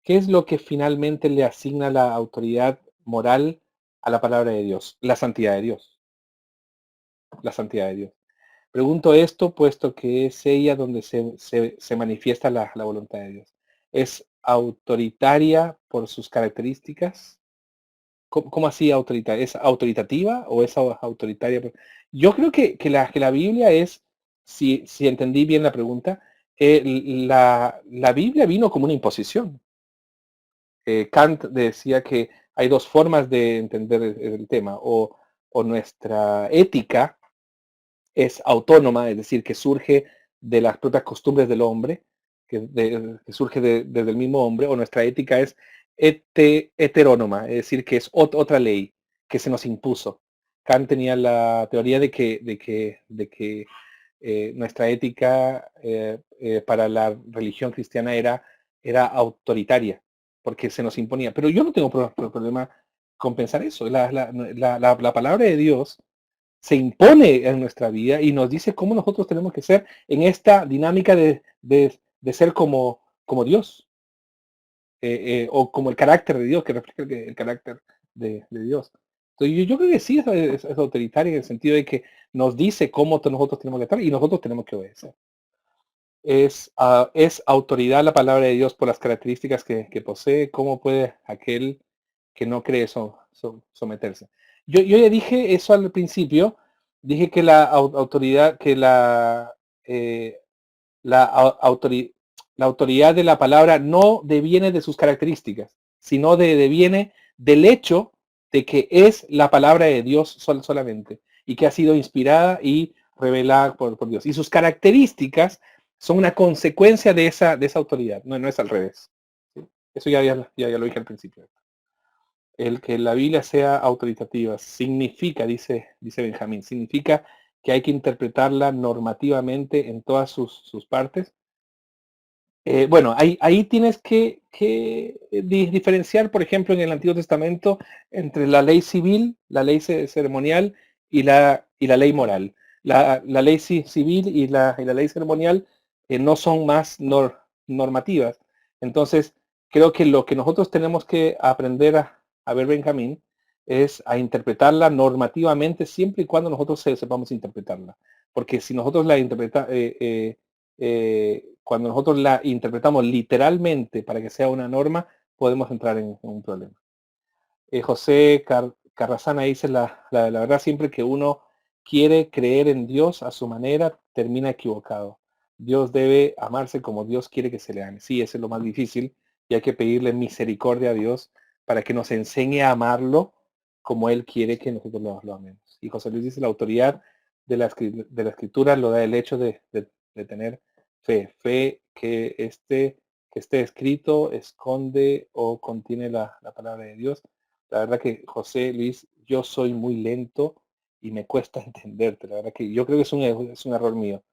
¿qué es lo que finalmente le asigna la autoridad moral a la palabra de Dios? La santidad de Dios. La santidad de Dios. Pregunto esto puesto que es ella donde se manifiesta la voluntad de Dios. ¿Es autoritaria por sus características? ¿Cómo así autoritaria? ¿Es autoritativa o es autoritaria? Yo creo que la Biblia es, si entendí bien la pregunta, la Biblia vino como una imposición. Kant decía que hay 2 formas de entender el tema: o nuestra ética es autónoma, es decir, que surge de las propias costumbres del hombre, que surge desde el mismo hombre, o nuestra ética es heterónoma, es decir, que es otra ley que se nos impuso. Kant tenía la teoría de que nuestra ética para la religión cristiana era autoritaria, porque se nos imponía. Pero yo no tengo problema con pensar eso. La palabra de Dios se impone en nuestra vida y nos dice cómo nosotros tenemos que ser en esta dinámica de ser como Dios, o como el carácter de Dios, que refleja el carácter de Dios. Entonces, yo creo que sí es autoritaria, en el sentido de que nos dice cómo nosotros tenemos que estar y nosotros tenemos que obedecer. Es autoridad la palabra de Dios por las características que posee. ¿Cómo puede aquel que no cree someterse? Yo ya dije eso al principio. Dije que autoridad, que eh, la, la autoridad de la palabra no deviene de sus características, sino deviene del hecho de que es la palabra de Dios solamente, y que ha sido inspirada y revelada por Dios. Y sus características son una consecuencia de esa autoridad, no es al revés. ¿Sí? Eso ya lo dije al principio. El que la Biblia sea autoritativa significa, dice Benjamín, significa que hay que interpretarla normativamente en todas sus partes. Bueno, ahí tienes que diferenciar, por ejemplo, en el Antiguo Testamento, entre la ley civil, la ley ceremonial y la ley moral. La ley civil y la ley ceremonial no son más normativas. Entonces, creo que lo que nosotros tenemos que aprender a ver, Benjamín, es a interpretarla normativamente siempre y cuando nosotros sepamos interpretarla. Porque si nosotros la interpretamos, cuando nosotros la interpretamos literalmente para que sea una norma, podemos entrar en un problema. José Carrasana dice, la verdad, siempre que uno quiere creer en Dios a su manera, termina equivocado. Dios debe amarse como Dios quiere que se le ame. Sí, eso es lo más difícil y hay que pedirle misericordia a Dios para que nos enseñe a amarlo como Él quiere que nosotros lo amemos. Y José Luis dice, la autoridad de la escritura lo da el hecho de tener fe que esté escrito, esconde o contiene la palabra de Dios. La verdad que, José Luis, yo soy muy lento y me cuesta entenderte. La verdad que yo creo que es un error mío.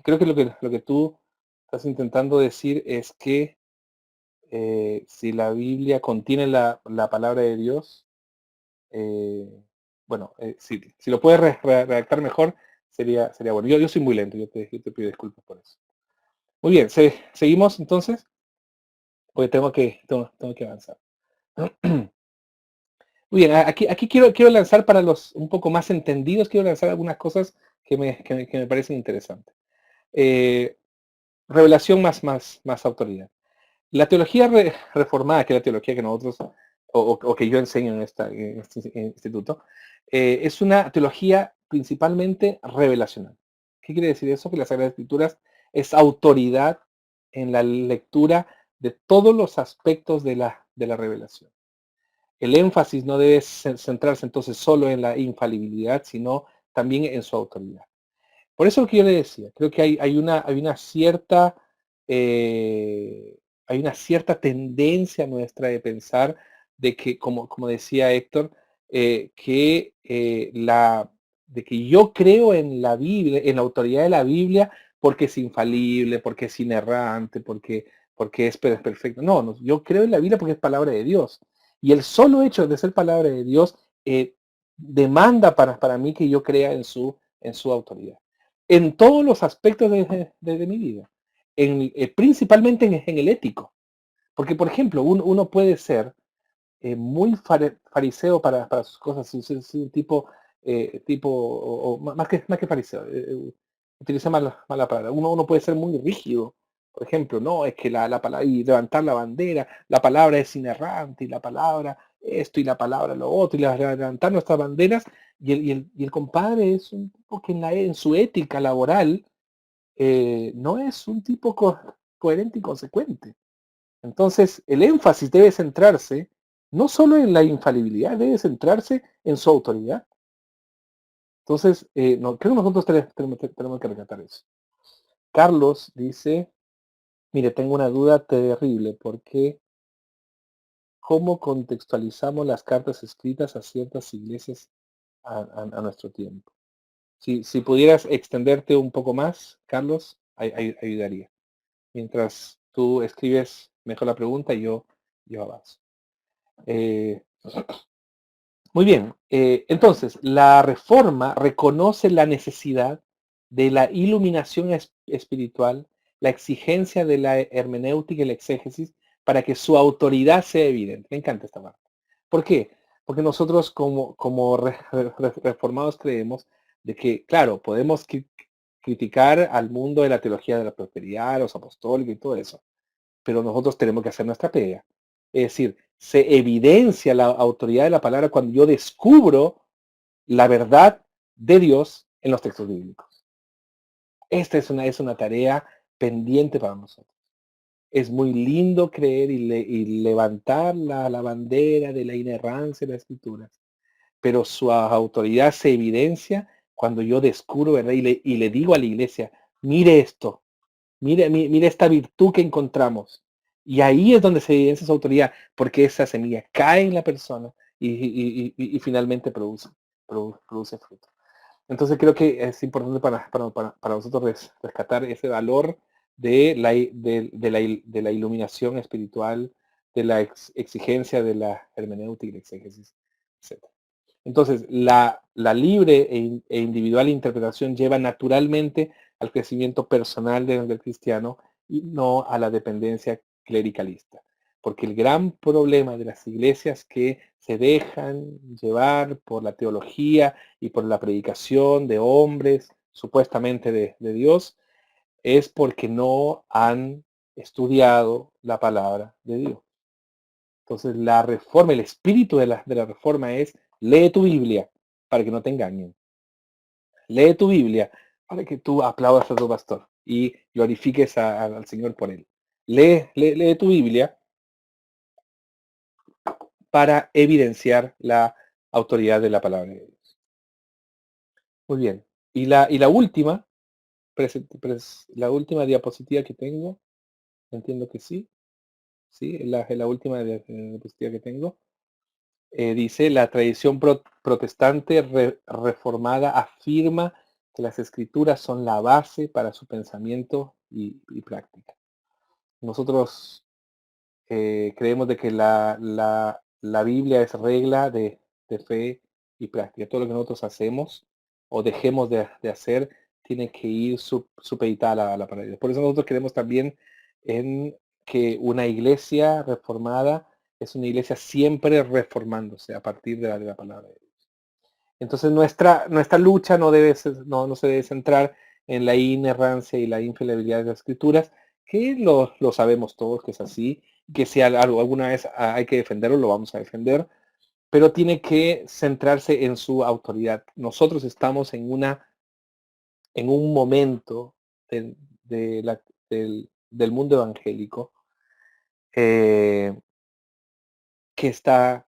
Creo que lo que tú estás intentando decir es que si la Biblia contiene la palabra de Dios, eh, bueno, si lo puedes redactar mejor, sería bueno. Yo soy muy lento, yo te pido disculpas por eso. Muy bien, seguimos entonces, porque tengo que avanzar. Muy bien, aquí quiero lanzar para los un poco más entendidos, quiero lanzar algunas cosas que me parecen interesantes. Eh, Revelación más autoridad. La teología reformada, que es la teología que nosotros, o que yo enseño en este instituto, es una teología principalmente revelacional. ¿Qué quiere decir eso? Que las Sagradas Escrituras es autoridad en la lectura de todos los aspectos de la revelación. El énfasis no debe centrarse entonces solo en la infalibilidad, sino también en su autoridad. Por eso lo que yo le decía, creo que hay una eh, cierta tendencia nuestra de pensar de que, como decía Héctor, de que yo creo en la Biblia, en la autoridad de la Biblia, porque es infalible, porque es inerrante, porque es perfecto. No, yo creo en la Biblia porque es palabra de Dios. Y el solo hecho de ser palabra de Dios demanda para mí que yo crea en su autoridad en todos los aspectos de mi vida, principalmente en el ético. Porque, por ejemplo, uno puede ser muy fariseo para sus cosas, es un tipo más que fariseo, utiliza mala palabra. Uno puede ser muy rígido, por ejemplo, no, es que la palabra, y levantar la bandera, la palabra es inerrante, y la palabra esto, y la palabra lo otro, y levantar nuestras banderas, y el compadre es un tipo que en su ética laboral no es un tipo coherente y consecuente. Entonces, el énfasis debe centrarse no solo en la infalibilidad, debe centrarse en su autoridad. Entonces, no, creo que nosotros tenemos que rescatar eso. Carlos dice, mire, tengo una duda terrible, porque ¿cómo contextualizamos las cartas escritas a ciertas iglesias a nuestro tiempo? Si pudieras extenderte un poco más, Carlos, ayudaría. Mientras tú escribes mejor la pregunta, yo avanzo. Eh, Muy bien, entonces, la reforma reconoce la necesidad de la iluminación espiritual, la exigencia de la hermenéutica y la exégesis para que su autoridad sea evidente. Me encanta esta parte. ¿Por qué? Porque nosotros como reformados creemos de que, claro, podemos criticar al mundo de la teología de la prosperidad, los apostólicos y todo eso, pero nosotros tenemos que hacer nuestra pega. Es decir, se evidencia la autoridad de la palabra cuando yo descubro la verdad de Dios en los textos bíblicos. Esta es una tarea pendiente para nosotros. Es muy lindo creer y levantar la bandera de la inerrancia de las escrituras, pero su autoridad se evidencia cuando yo descubro, ¿verdad? Y le digo a la iglesia, mire esto, mire esta virtud que encontramos. Y ahí es donde se evidencia su autoridad, porque esa semilla cae en la persona y finalmente produce fruto. Entonces creo que es importante para nosotros rescatar ese valor de la iluminación espiritual, de la exigencia de la hermenéutica y la exégesis, etc. Entonces, la libre e individual interpretación lleva naturalmente al crecimiento personal del cristiano y no a la dependencia clericalista. Porque el gran problema de las iglesias que se dejan llevar por la teología y por la predicación de hombres supuestamente de Dios es porque no han estudiado la palabra de Dios. Entonces la reforma, el espíritu de la reforma es: lee tu Biblia para que no te engañen. Lee tu Biblia para que tú aplaudas a tu pastor y glorifiques al Señor por él. Lee tu Biblia para evidenciar la autoridad de la palabra de Dios. Muy bien. Y la última, la última diapositiva que tengo, entiendo que sí. Sí, es la última diapositiva que tengo. Dice: la tradición protestante reformada afirma que las escrituras son la base para su pensamiento y práctica. Nosotros creemos de que la Biblia es regla de fe y práctica. Todo lo que nosotros hacemos o dejemos de hacer tiene que ir supeditada a la palabra de Dios. Por eso nosotros creemos también en que una iglesia reformada es una iglesia siempre reformándose a partir de la palabra de Dios. Entonces nuestra lucha no se debe centrar en la inerrancia y la infalibilidad de las escrituras, que lo sabemos todos que es así, que si alguna vez hay que defenderlo, lo vamos a defender, pero tiene que centrarse en su autoridad. Nosotros estamos en un momento del, de la- del mundo evangélico eh, que está,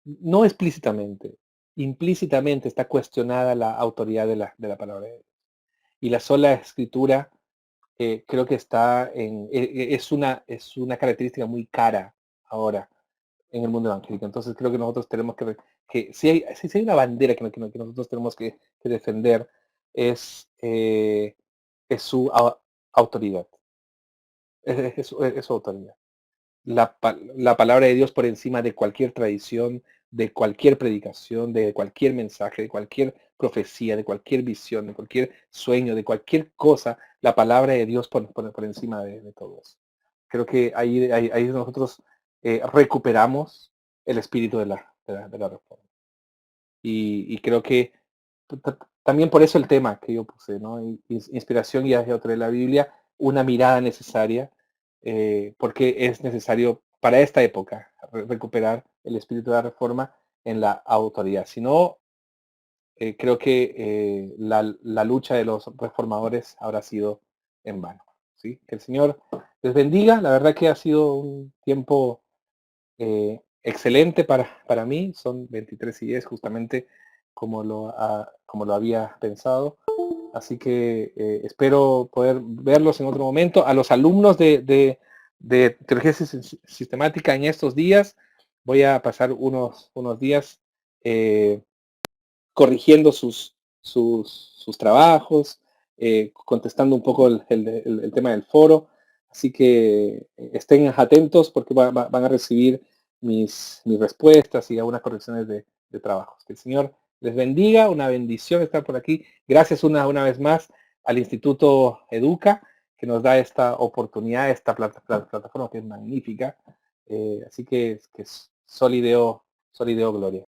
no explícitamente, implícitamente está cuestionada la autoridad de la palabra de Dios. Y la sola escritura creo que es una característica muy cara ahora en el mundo evangélico. Entonces creo que nosotros tenemos que si hay una bandera que nosotros tenemos que defender es, es su autoridad. Es su autoridad. La palabra de Dios por encima de cualquier tradición, de cualquier predicación, de cualquier mensaje, de cualquier profecía, de cualquier visión, de cualquier sueño, de cualquier cosa, la palabra de Dios por encima de todo eso. Creo que ahí nosotros recuperamos el espíritu de la reforma. Y creo que también por eso el tema que yo puse, ¿no? Inspiración y autor de la Biblia, una mirada necesaria, porque es necesario para esta época recuperar el espíritu de la reforma en la autoridad. Si no, creo que la lucha de los reformadores habrá sido en vano. ¿Sí? Que el Señor les bendiga. La verdad que ha sido un tiempo excelente para mí. Son 23:10 justamente como lo había pensado. Así que espero poder verlos en otro momento. A los alumnos de teología sistemática en estos días, voy a pasar unos días corrigiendo sus trabajos, contestando un poco el tema del foro. Así que estén atentos porque van a recibir mis respuestas y algunas correcciones de trabajos. Que el Señor les bendiga, una bendición estar por aquí. Gracias una vez más al Instituto Educa, que nos da esta oportunidad, esta plataforma que es magnífica. Así que es Solideo Gloria.